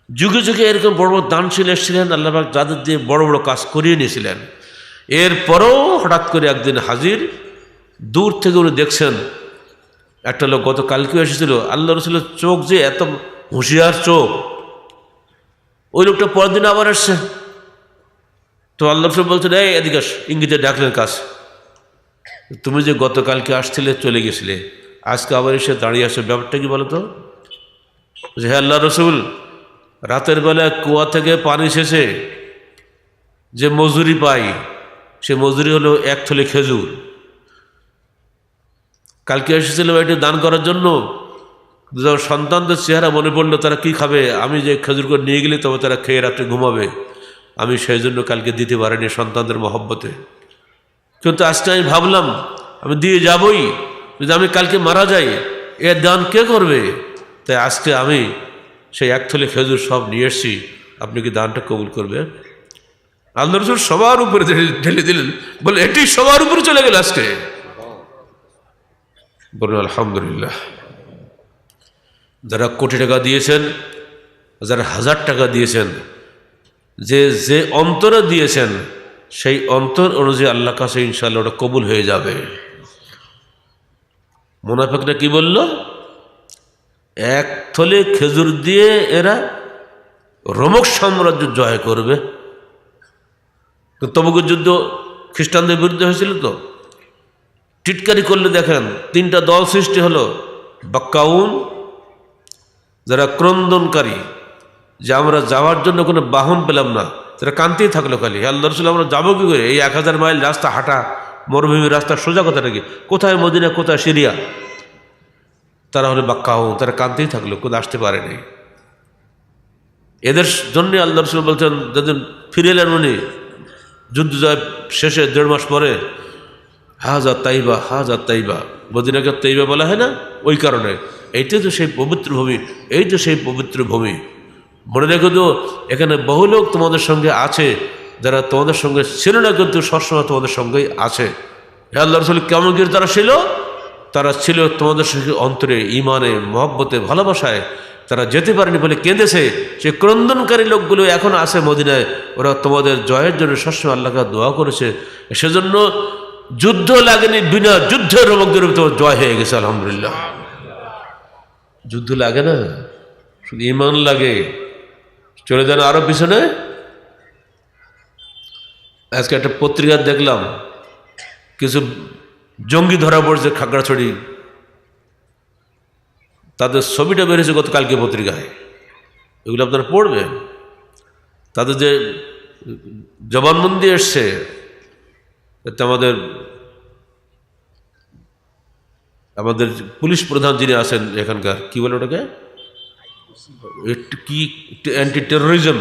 যুগে যুগে এরকম বড় বড় দানশীল এসেছিলেন, আল্লাহ পাক যাদের দিয়ে বড় বড় কাজ করিয়ে নিয়েছিলেন। এরপরও হঠাৎ করে একদিন হাজির, দূর থেকে উনি দেখছেন একটা লোক গতকালকেও এসেছিল, আল্লাহ রসুলের চোখ যে এত হুঁশিয়ার চোখ, ওই লোকটা পরের দিন আবার এসছে। তো আল্লাহ রসুল বলছেন, এই এদিকে আস, ইঙ্গিতে ডাকলেন কাছে, তুমি যে গতকালকে আসছিলে চলে গেছিলে, আজকে আবার এসে দাঁড়িয়ে আসে, ব্যাপারটা কি বলো তো? যে হ্যাঁ আল্লাহ রসুল, রাতের বেলা কুয়া থেকে পানি শেষে যে মজুরি পাই, সে মজুরি হলো 1 থলে খেজুর। কালকে এসেছিল এটি দান করার জন্য, যখন সন্তানদের চেহারা মনে পড়লো তারা কি খাবে, আমি যে খেজুর করে নিয়ে গেলে তবে তারা খেয়ে রাত্রে ঘুমাবে, আমি সেই জন্য কালকে দিতে পারিনি সন্তানদের মহব্বতে। কিন্তু আজকে আমি ভাবলাম আমি দিয়ে যাবই, যদি আমি কালকে মারা যাই এর দান কে করবে? তাই আজকে আমি সেই 1 থলে খেজুর সব নিয়ে এসছি, আপনি কি দানটা কবুল করবে? আল্লাহ রসুল সবার উপরে ঢেলে দিলেন, বলে এটি সবার উপরে চলে গেল আজকে। বলুন আলহামদুলিল্লাহ। যারা কোটি টাকা দিয়েছেন, যারা 1000 টাকা দিয়েছেন, যে অন্তরে দিয়েছেন সেই অন্তর অনুযায়ী আল্লাহর কাছে ইনশাআল্লাহ ওটা কবুল হয়ে যাবে। মুনাফিকরা কি বলল? 1 থলে খেজুর দিয়ে এরা রোমক সাম্রাজ্য জয় করবে। তবুকের যুদ্ধ খ্রিস্টানদের বিরুদ্ধে হয়েছিল তো, টিটকারি করলে দেখেন 3টা দল সৃষ্টি হলো। বাক্কাউন, যারা ক্রন্দনকারী, যে আমরা যাওয়ার জন্য কোনো বাহন পেলাম না, তারা কাঁদতেই থাকলো খালি, আল্লাহ রসুল আমরা যাবো কি করে, এই 1000 মাইল রাস্তা হাঁটা, মরুভূমির রাস্তা, সোজা কথা নাকি, কোথায় মদিনা কোথায় সিরিয়া। তারা হলো বাক্কাউন, তারা কাঁদতেই থাকলো, কোথাও আসতে পারেনি। এদের জন্য আল্লাহ রসুল বলছেন, যেদিন ফিরে এলেন উনি যুদ্ধ জয় শেষে 1.5 মাস পরে, হাজা তাইবা, হাজা তাইবা, মদিনাকে তাইবা বলা হয় না, ওই কারণে এইটাই তো সেই পবিত্র ভূমি, এই তো সেই পবিত্র ভূমি। মনে রেখে তো এখানে বহু লোক তোমাদের সঙ্গে আছে, যারা তোমাদের সঙ্গে ছিল না কিন্তু সবসময় তোমাদের সঙ্গেই আছে। আল্লাহ রসুল কেমন করে তারা ছিল? তারা ছিল তোমাদের সঙ্গে অন্তরে, ইমানে, মহব্বতে, ভালোবাসায়। তারা যেতে পারেনি বলে কেঁদেছে। সে ক্রন্দনকারী লোকগুলো এখন আছে মদিনায়, ওরা তোমাদের জয়ের জন্য সবসময় আল্লাহকে দোয়া করেছে। সেজন্য যুদ্ধ লাগেনি, বিনা যুদ্ধের রোমকদের উপর জয় হয়ে গেছে আলহামদুলিল্লাহ। যুদ্ধ লাগে না, শুধু ইমান লাগে। চলে যান আরো পিছনে। আজকে একটা পত্রিকা দেখলাম, কিছু জঙ্গি ধরা পড়ছে খাগড়াছড়ি, তাদের ছবিটা বেরিয়েছে গতকালকে পত্রিকায়, এগুলো আপনারা পড়বেন। তাদের যে জবানবন্দি এসছে, এতে আমাদের পুলিশ প্রধান যিনি আছেন এখানকার, কি বলে ওটাকে, কি অ্যান্টি টেরোরিজম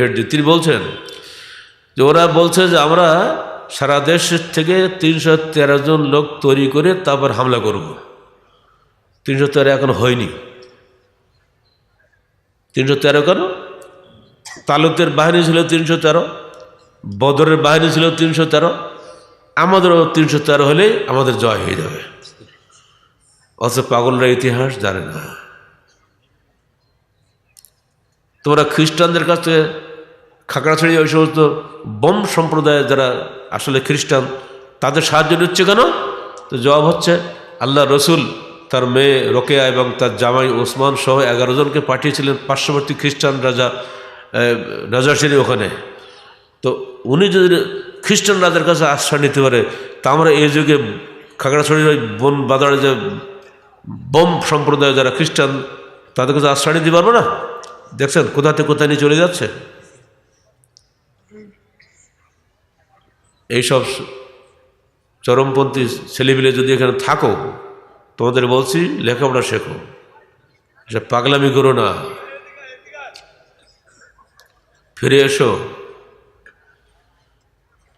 হেড, তিনি বলছেন যে ওরা বলছে যে আমরা সারা দেশ থেকে 313 জন লোক তৈরি করে তারপর হামলা করব। 313 এখন হয়নি। 313 কেন? তালুতের বাহিনী ছিল 313, বদরের বাহিনী ছিল 313, আমাদেরও 313 হলে আমাদের জয় হয়ে যাবে। অথচ পাগলরা ইতিহাস জানে না। তোমরা খ্রিস্টানদের কাছে খাগড়াছড়ি ওই সমস্ত বোম সম্প্রদায়ের যারা আসলে খ্রিস্টান, তাদের সাহায্য নিচ্ছে কেন? তো জবাব হচ্ছে, আল্লাহ রসুল তার মেয়ে রোকেয়া এবং তার জামাই ওসমান সহ 11 জনকে পাঠিয়েছিলেন পার্শ্ববর্তী খ্রিস্টান রাজা নাজাসির ওখানে। তো উনি যদি খ্রিস্টান রাজার কাছে আশ্রয় নিতে পারে, তা আমরা এই যুগে খাগড়াছড়ির ওই বন বাজারে যে বোম সম্প্রদায় যারা খ্রিস্টান, তাদের কাছে আশ্রয় নিতে পারবো না? দেখছেন কোথা থেকে কোথায় নিয়ে চলে যাচ্ছে। এইসব চরমপন্থী ছেলেপিলে যদি এখানে থাকো, তোমাদের বলছি লেখাপড়া শেখো, সে পাগলামি করো না, ফিরে এসো।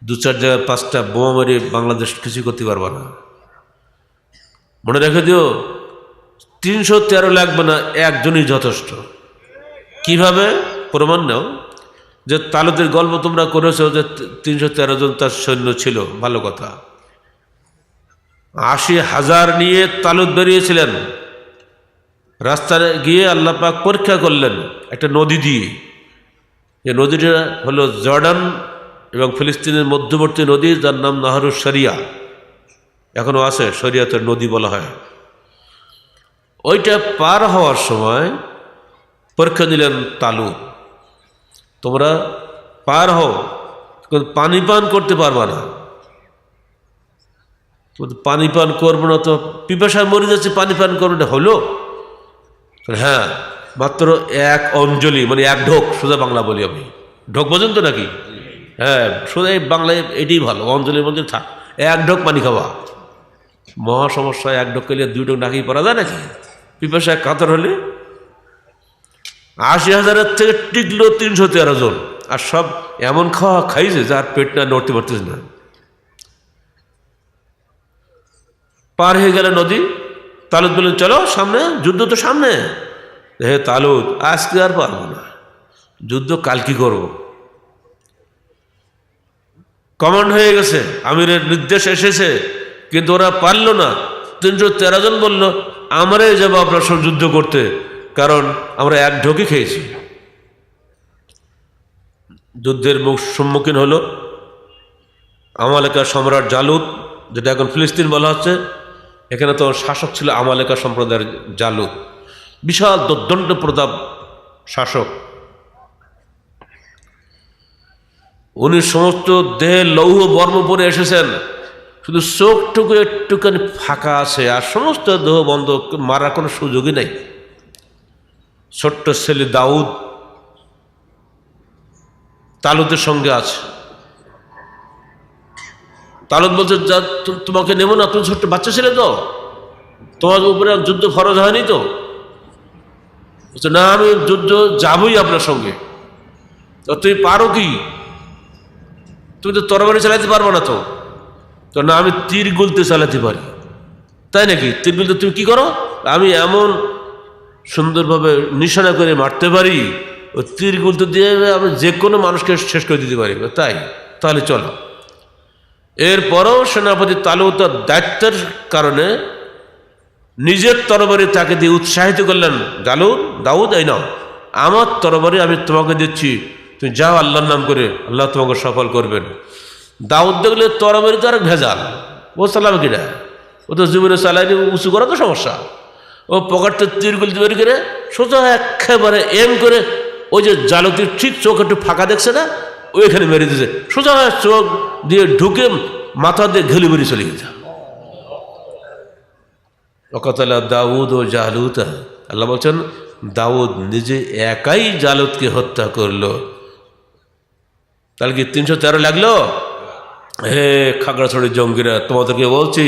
2-4 জায়গায় 5টা বোমা মেরে বাংলাদেশ কিছু করতে পারবা না। মনে রেখে দিও, 313 লাগবে না, একজনই যথেষ্ট। কিভাবে? প্রমাণ নাও যে তালুতের গল্প তোমরা করেছো যে 313 জন তার সৈন্য ছিল, ভালো কথা। 80,000 নিয়ে তালুত বেরিয়েছিলেন। রাস্তায় গিয়ে আল্লাহ পাক পরীক্ষা করলেন একটা নদী দিয়ে। এই নদীটা হলো জর্ডান এবং ফিলিস্তিনের মধ্যবর্তী নদী, যার নাম নাহরুস শরিয়া, এখনও আছে, শরিয়াতের নদী বলা হয়। ওইটা পার হওয়ার সময় পরীক্ষা দিলেন তালুত, তোমরা পার হও, কিন্তু পানি পান করতে পারবা না। পানি পান করবো না তো পিপাসায় মরে যাচ্ছে, পানি পান করবো হলো? হ্যাঁ, মাত্র এক অঞ্জলি, মানে এক ঢোক, সোজা বাংলা বলি আমি, ঢোক বোঝেন তো নাকি? হ্যাঁ, সোজা বাংলায় এটাই ভালো, অঞ্জলির মধ্যে থাক, এক ঢোক পানি খাওয়া। মহা সমস্যা, এক ঢোক খেলে 2 ঢোক নাকি পড়া যায় নাকি? পিপাসায় কাতর হলে 80,000-এর থেকে টিকলো 313 জন, আর সব এমন খাওয়া খাইছে যার পেট না নড়তে পারতেছে না। পার হয়ে গেল নদী। তালুত বললেন, চলো সামনে, যুদ্ধ তো সামনে। হে তালুত, আজকে আর পারবো না, যুদ্ধ কাল কি করবো? কমান্ড হয়ে গেছে, আমিরের নির্দেশ এসেছে, কিন্তু ওরা পারল না। 313 জন বলল, আমরাই যাবো আপনার সব যুদ্ধ করতে, কারণ আমরা এক ঢোকই খেয়েছি। যুদ্ধের সম্মুখীন হলো আমালেকা সম্রাট জালুত, যেটা এখন ফিলিস্তিন বলা হচ্ছে। এখানে তো শাসক ছিল আমালেকা সম্প্রদায়ের জালুত, বিশাল দণ্ড প্রতাপ শাসক। উনি সমস্ত দেহে লৌহ বর্ম পরে এসেছেন, শুধু চোখটুকু একটুখানি ফাঁকা আছে, আর সমস্ত দেহ বন্ধ, মারার কোনো সুযোগই নেই। ছোট্ট ছেলে দাউদ তালুতের সঙ্গে আছে। তালুত বলছে, যা তোমাকে নেব না, তুমি ছোট্ট বাচ্চা ছেলে তো, তোমার উপরে যুদ্ধ ফরজ হয়নি তো? বলছে, না, আমি যুদ্ধ যাবই আপনার সঙ্গে। তো তুমি পারো কি? তুমি তো তরবারি চালাতে পারবো না তো? তো না, আমি তীর গুলতে চালাতে পারি। তাই নাকি? তীর গুলতে তুমি কি করো? আমি এমন সুন্দরভাবে নিশানা করে মারতে পারি, ও তীর গুলতে দিয়ে আমি যে কোনো মানুষকে শেষ করে দিতে পারি। তাই? তাহলে চলো। এরপরও সেনাপতি তালুত তার দায়িত্বের কারণে নিজের তরবারি তাকে দিয়ে উৎসাহিত করলেন, দাউদ, এই নাও আমার তরবারি, আমি তোমাকে দিচ্ছি, তুমি যাও আল্লাহর নাম করে, আল্লাহ তোমাকে সফল করবেন। দাউদ দেখলে তরবারি তো আর ভেজাল, ও চালাবে কিনা? ও তো জীবনে চালাইনি, উঁচু করা তো সমস্যা। ও পকেটটা তীরগুলি তৈরি করে সোজা একেবারে এম করে, ওই যে জালতির ঠিক চোখ একটু ফাঁকা দেখছে না, ওইখানে মেরে দিয়েছে, সোজা চোখ দিয়ে ঢুকে মাথা দিয়ে ঘেলি বেরিয়ে চলে গেছে। ওকাতালা দাউদ ও জালুত, আল্লাহ বলছেন দাউদ নিজে একাই জালুতকে হত্যা করলো। তাহলে কি 313 লাগলো? হে খাগড়াছড়ি জঙ্গিরা, তোমাদেরকে বলছি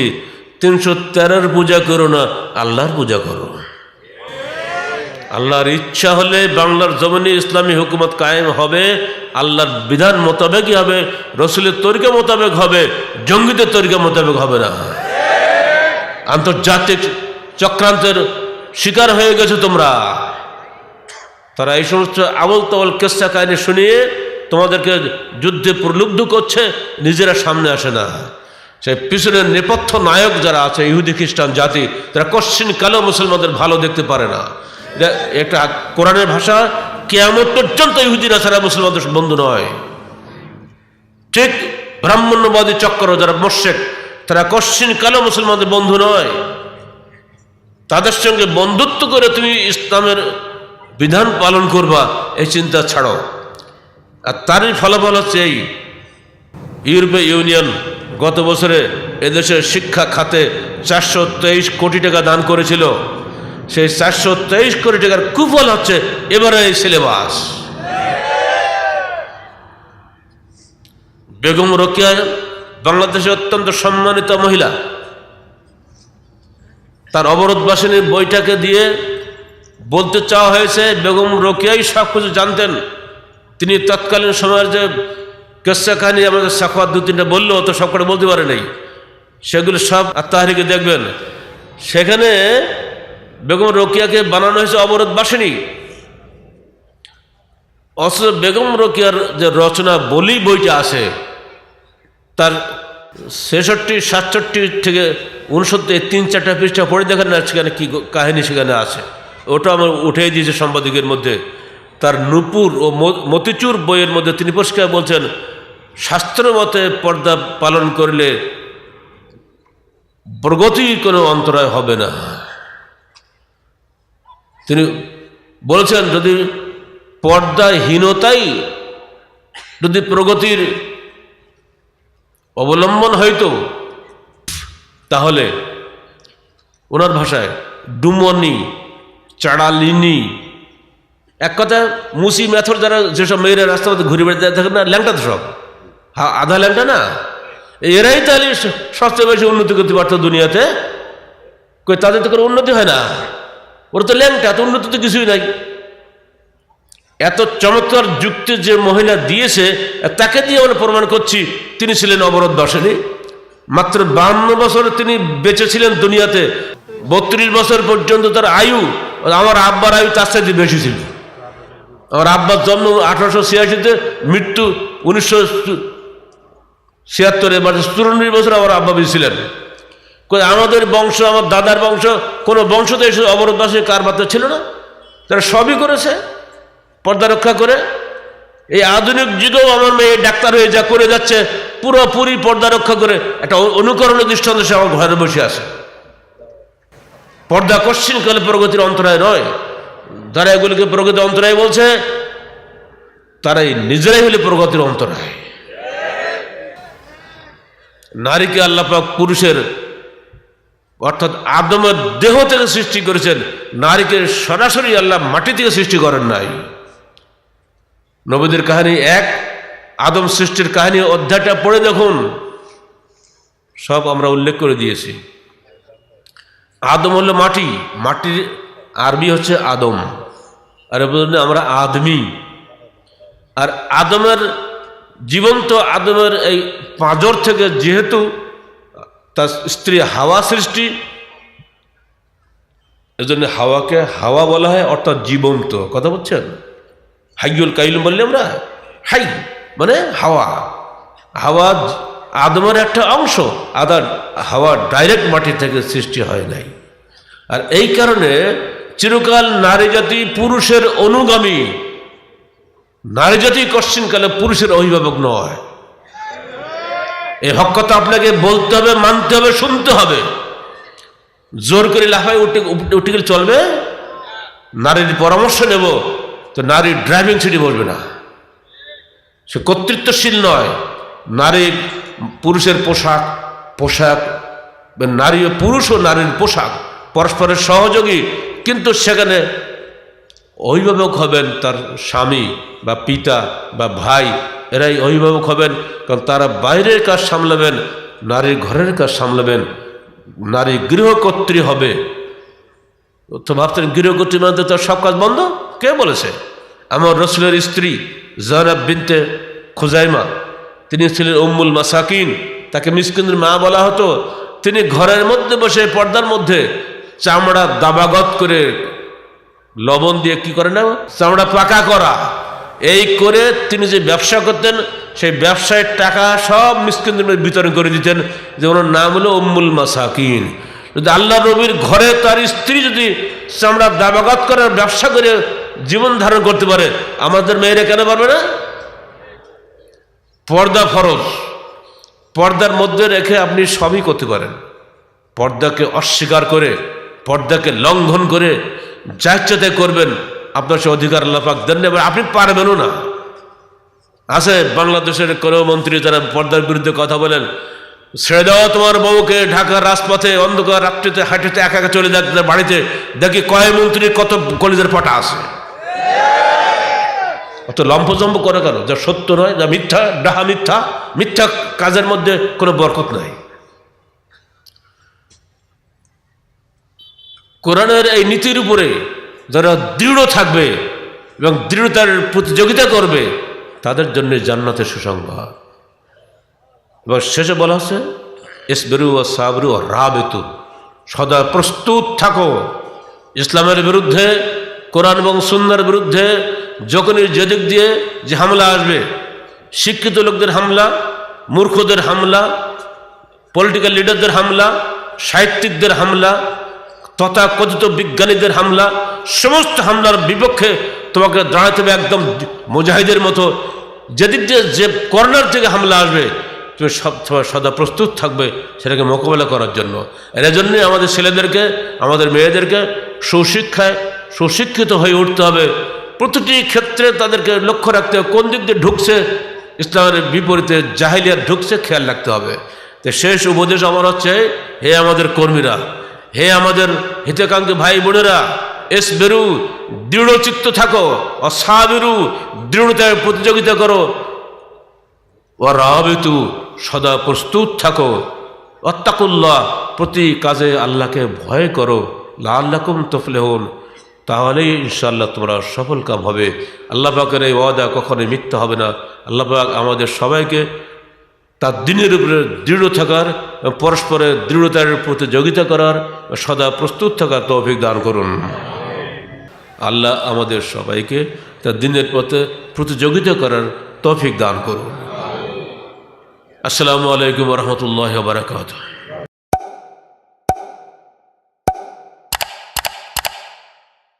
313-র পূজা করো না, আল্লাহর পূজা করো। আল্লাহর ইচ্ছা হলে বাংলার জমিনে ইসলামী হুকুমত কায়েম হবে, আল্লাহর বিধান মোতাবেকই হবে, রসুলের তরিকা মোতাবেক হবে, জঙ্গিদের তরিকা মোতাবেক হবে না। আন্তর্জাতিক চক্রান্তের শিকার হয়ে গেছে তোমরা। তারা এই সমস্ত আবল তাবল কেসা কাহিনী শুনিয়ে তোমাদেরকে যুদ্ধে প্রলুব্ধ করছে, নিজেরা সামনে আসে না। সেই পিছনের নেপথ্য নায়ক যারা আছে, ইহুদি খ্রিস্টান জাতি, তারা কোশ্চিন কালেও মুসলমানদের ভালো দেখতে পারে না। একটা কোরআনের ভাষা, কিয়ামত পর্যন্ত ইহুদিরা ছাড়া মুসলমানদের বন্ধু নয়। ঠিক ব্রাহ্মণ্যবাদী চক্র যারা মোর্শেক, তারা কোশ্চিন কালেও মুসলমানদের বন্ধু নয়। তাদের সঙ্গে বন্ধুত্ব করে তুমি ইসলামের বিধান পালন করবা, এই চিন্তা ছাড়ো। আর তারই ফলাফল হচ্ছে এই, ইউরোপীয় ইউনিয়ন গত বছরে এদেশের শিক্ষা খাতে 423 কোটি টাকা দান করেছিল। সেই 423 কোটি টাকার কুফল হচ্ছে এবারে এই সিলেবাস। বেগম রোকেয়া বাংলাদেশের অত্যন্ত সম্মানিত মহিলা, তার অবরোধবাসিনী বইটাকে দিয়ে বলতে চাওয়া হয়েছে বেগম রোকেয়াই সব কিছু জানতেন। তিনি তৎকালীন সময়ের যে কেসা কাহিনী আমাদের সাক্ষাৎ 2-3টা বললো, তো সব করে বলতে পারে নাই, সেগুলো সব আত্মাহারিকে দেখবেন। সেখানে বেগম রোকেয়াকে বানানো হয়েছে অবরোধবাসিনী, অথচ বেগম রোকেয়ার যে রচনা বলি বইটা আছে, তার 66, 67 থেকে 69 3-4টা পৃষ্ঠা পড়ে দেখেন না, সেখানে কি কাহিনী সেখানে আছে। ওটা আমার উঠেই দিয়েছে সম্পাদকের মধ্যে। তার নূপুর ও মতিচুর বইয়ের মধ্যে তিনি পরিষ্কার বলছেন, শাস্ত্র মতে পর্দা পালন করলে প্রগতির কোনো অন্তরায় হবে না। তিনি বলেছেন যদি পর্দাহীনতাই যদি প্রগতির অবলম্বন হইতো তাহলে ওনার ভাষায় ডুমনি চাড়ালিনি, এক কথা মুসি মেথর যারা যেসব মেয়েরা রাস্তার মধ্যে ঘুরে বেড়াতে থাকে না, ল্যাংটা তো সব আধা ল্যাংটা না, এরাই তাহলে সবচেয়ে বেশি উন্নতি করতে পারতো দুনিয়াতে। কই তাদের তো কোনো উন্নতি হয় না, ওরা তো ল্যাংটা, এত উন্নতি তো কিছুই নাই। এত চমৎকার যুক্তি যে মহিলা দিয়েছে তাকে দিয়ে আমরা প্রমাণ করছি তিনি ছিলেন অবরোধবাসিনী। মাত্র 52 বছর তিনি বেঁচে ছিলেন দুনিয়াতে। 32 বছর পর্যন্ত তার আয়ু, আমার আব্বার আয়ু তার সাথে বেশি ছিল। আমার আব্বার জন্ম 1886-তে, মৃত্যু 1976-এ, মানে 54 বছর আমার আব্বা বেঁচে ছিলেন। আমাদের বংশ, আমার দাদার বংশ, কোনো বংশতে এসে অবরোধবাসী কার বার্তা ছিল না, তারা সবই করেছে পর্দা রক্ষা করে। এই আধুনিক যুগেও আমার মেয়ে ডাক্তার হয়ে যা করে যাচ্ছে পুরোপুরি পর্দা রক্ষা করে, একটা অনুকরণীয় দৃষ্টান্ত সে আমার ঘরে বসে আছে। পর্দা কশ্চিনকালে প্রগতির অন্তরায় নয়। যারা এগুলিকে প্রগতির অন্তরায় বলছে তারাই নিজেরাই হলে প্রগতির অন্তরায়। নারীকে আল্লাহ পাক পুরুষের অর্থাৎ আদমের দেহ থেকে সৃষ্টি করেছেন, নারীকে সরাসরি আল্লাহ মাটি থেকে সৃষ্টি করেন নাই। নবীদের কাহিনী এক, আদম সৃষ্টির কাহিনী অধ্যায়টা পড়ে দেখুন, সব আমরা উল্লেখ করে দিয়েছি। আদম হলো মাটি, মাটির আরবি হচ্ছে আদম, আর আমরা আদমি। আর আদমের জীবন্ত আদমের এই পাঁজর থেকে যেহেতু তার স্ত্রী হাওয়া সৃষ্টি, এজন্য হাওয়াকে হাওয়া বলা হয়, অর্থাৎ জীবন্ত। কথা বলছেন? হাইয়ুল কাইয়ুম বললে আমরা, হাই মানে হাওয়া। হাওয়া আদমের একটা অংশ, হাওয়া ডাইরেক্ট মাটি থেকে সৃষ্টি হয় নাই। আর এই কারণে চিরকাল নারী জাতি পুরুষের অনুগামী, নারী জাতি কশ্চিনকালে পুরুষের অভিভাবক নয়। এই হক কথা আপনাকে বলতে হবে, মানতে হবে, শুনতে হবে। জোর করে লাফায় উঠে গেলে চলবে? নারীর পরামর্শ নেব তো নারী ড্রাইভিং সিটে বসবে না, সে কর্তৃত্বশীল নয়। নারী পুরুষের পোশাক, নারী ও পুরুষ ও নারীর পোশাক পরস্পরের সহযোগী, কিন্তু সেখানে অভিভাবক হবেন তার স্বামী বা পিতা বা ভাই, এরাই অভিভাবক হবেন। কারণ তারা বাইরের কাজ সামলাবেন, নারীর ঘরের কাজ সামলাবেন, নারী গৃহকর্ত্রী হবে। তো ভাবতেন গৃহকর্ত্রী মানে তার সব কাজ বন্ধ? কে বলেছে? আমার রসুলের স্ত্রী যায়েনব বিনতে খুজাইমা, তিনি ছিলেন উম্মুল মাসাকিন, তাকে মিসকিনের মা বলা হতো। তিনি ঘরের মধ্যে বসে পর্দার মধ্যে চামড়া দাবাগত করে লবণ দিয়ে কি করে না, চামড়া পাকা করা, এই করে তিনি যে ব্যবসা করতেন, সেই ব্যবসায়ের টাকা সব মিসকিনদের বিতরণ করে দিতেন। যে ওনার নাম হলো উম্মুল মাসাকিন। যদি আল্লাহ নবীর ঘরে তার স্ত্রী যদি চামড়া দাবাগত করার ব্যবসা করে জীবন ধারণ করতে পারে, আমাদের মেয়েরা কেন পারবে না? পর্দা ফরজ, পর্দার মধ্যে রেখে আপনি সবই করতে পারেন। পর্দাকে অস্বীকার করে, পর্দাকে লঙ্ঘন করে যা ইচ্ছাতে করবেন, আপনার সে অধিকার আল্লাহ পাক দেন না, আপনি পারবেনও না। আছে বাংলাদেশের কোনো মন্ত্রী যারা পর্দার বিরুদ্ধে কথা বলেন, ছেড়ে দাও তোমার বউকে, ঢাকার রাজপথে অন্ধকার রাত্রিতে হাঁটিতে একা একা চলে যাচ্ছে বাড়িতে, দেখি কয় মন্ত্রীর কত কলিজের পাটা আছে। অত লম্ফজম্প করে কেন? যা সত্য নয়, যা মিথ্যা, ডাহা মিথ্যা, মিথ্যা কাজের মধ্যে কোনো বরকত নাই। কোরআনের এই নীতির উপরে যারা দৃঢ় থাকবে এবং দৃঢ়তার প্রতিযোগিতা করবে, তাদের জন্য জান্নাতের সুসংবাদ। এবার শেষে বলা হচ্ছে ইসবিরু ওয়া সাবরু ওয়া রাবিতু, সদা প্রস্তুত থাকো ইসলামের বিরুদ্ধে, কোরআন এবং সুন্নাহর বিরুদ্ধে। যখনই যেদিক দিয়ে যে হামলা আসবে, শিক্ষিত লোকদের হামলা, মূর্খদের হামলা, পলিটিক্যাল লিডারদের হামলা, সাহিত্যিকদের হামলা, তথাকথিত বিজ্ঞানীদের হামলা, সমস্ত হামলার বিপক্ষে তোমাকে দাঁড়াতে হবে একদম মুজাহিদের মতো। যেদিক দিয়ে যে কর্নার থেকে হামলা আসবে তুমি সবসময় সদা প্রস্তুত থাকবে সেটাকে মোকাবেলা করার জন্য। এর জন্যই আমাদের ছেলেদেরকে, আমাদের মেয়েদেরকে সুশিক্ষিত হয়ে উঠতে হবে। প্রতিটি ক্ষেত্রে তাদেরকে লক্ষ্য রাখতে হবে কোন দিক দিয়ে ঢুকছে, ইসলামের বিপরীতে জাহিলিয়াত ঢুকছে, খেয়াল রাখতে হবে। তো শেষ উপদেশ আমার হচ্ছে, হে আমাদের কর্মীরা, হে আমাদের হিতাকাঙ্ক্ষী ভাই বোনেরা, ইসবিরু, দৃঢ়চিত্ত থাকো, অসাবিরু, দৃঢ়তায় প্রতিযোগিতা করো, ওয়ারাবিতু, সদা প্রস্তুত থাকো, ওয়াত্তাকুল্লাহ, প্রতি কাজে আল্লাহকে ভয় করো, লাআল্লাকুম তুফলিহুন, তাহলেই ইনশাআল্লাহ তোমরা সফল কাম হবে। আল্লাহ পাকের এই ওয়াদা কখনোই মিথ্যা হবে না। আল্লাহ পাক আমাদের সবাইকে তার দিনের উপরে দৃঢ় থাকার, পরস্পরের দৃঢ়তার প্রতিযোগিতা করার, সদা প্রস্তুত থাকার তৌফিক দান করুন। আল্লাহ আমাদের সবাইকে তার দিনের পথে প্রতিযোগিতা করার তৌফিক দান করুন। আসসালামু আলাইকুম ওয়া রাহমাতুল্লাহি ওয়া বারাকাতুহু।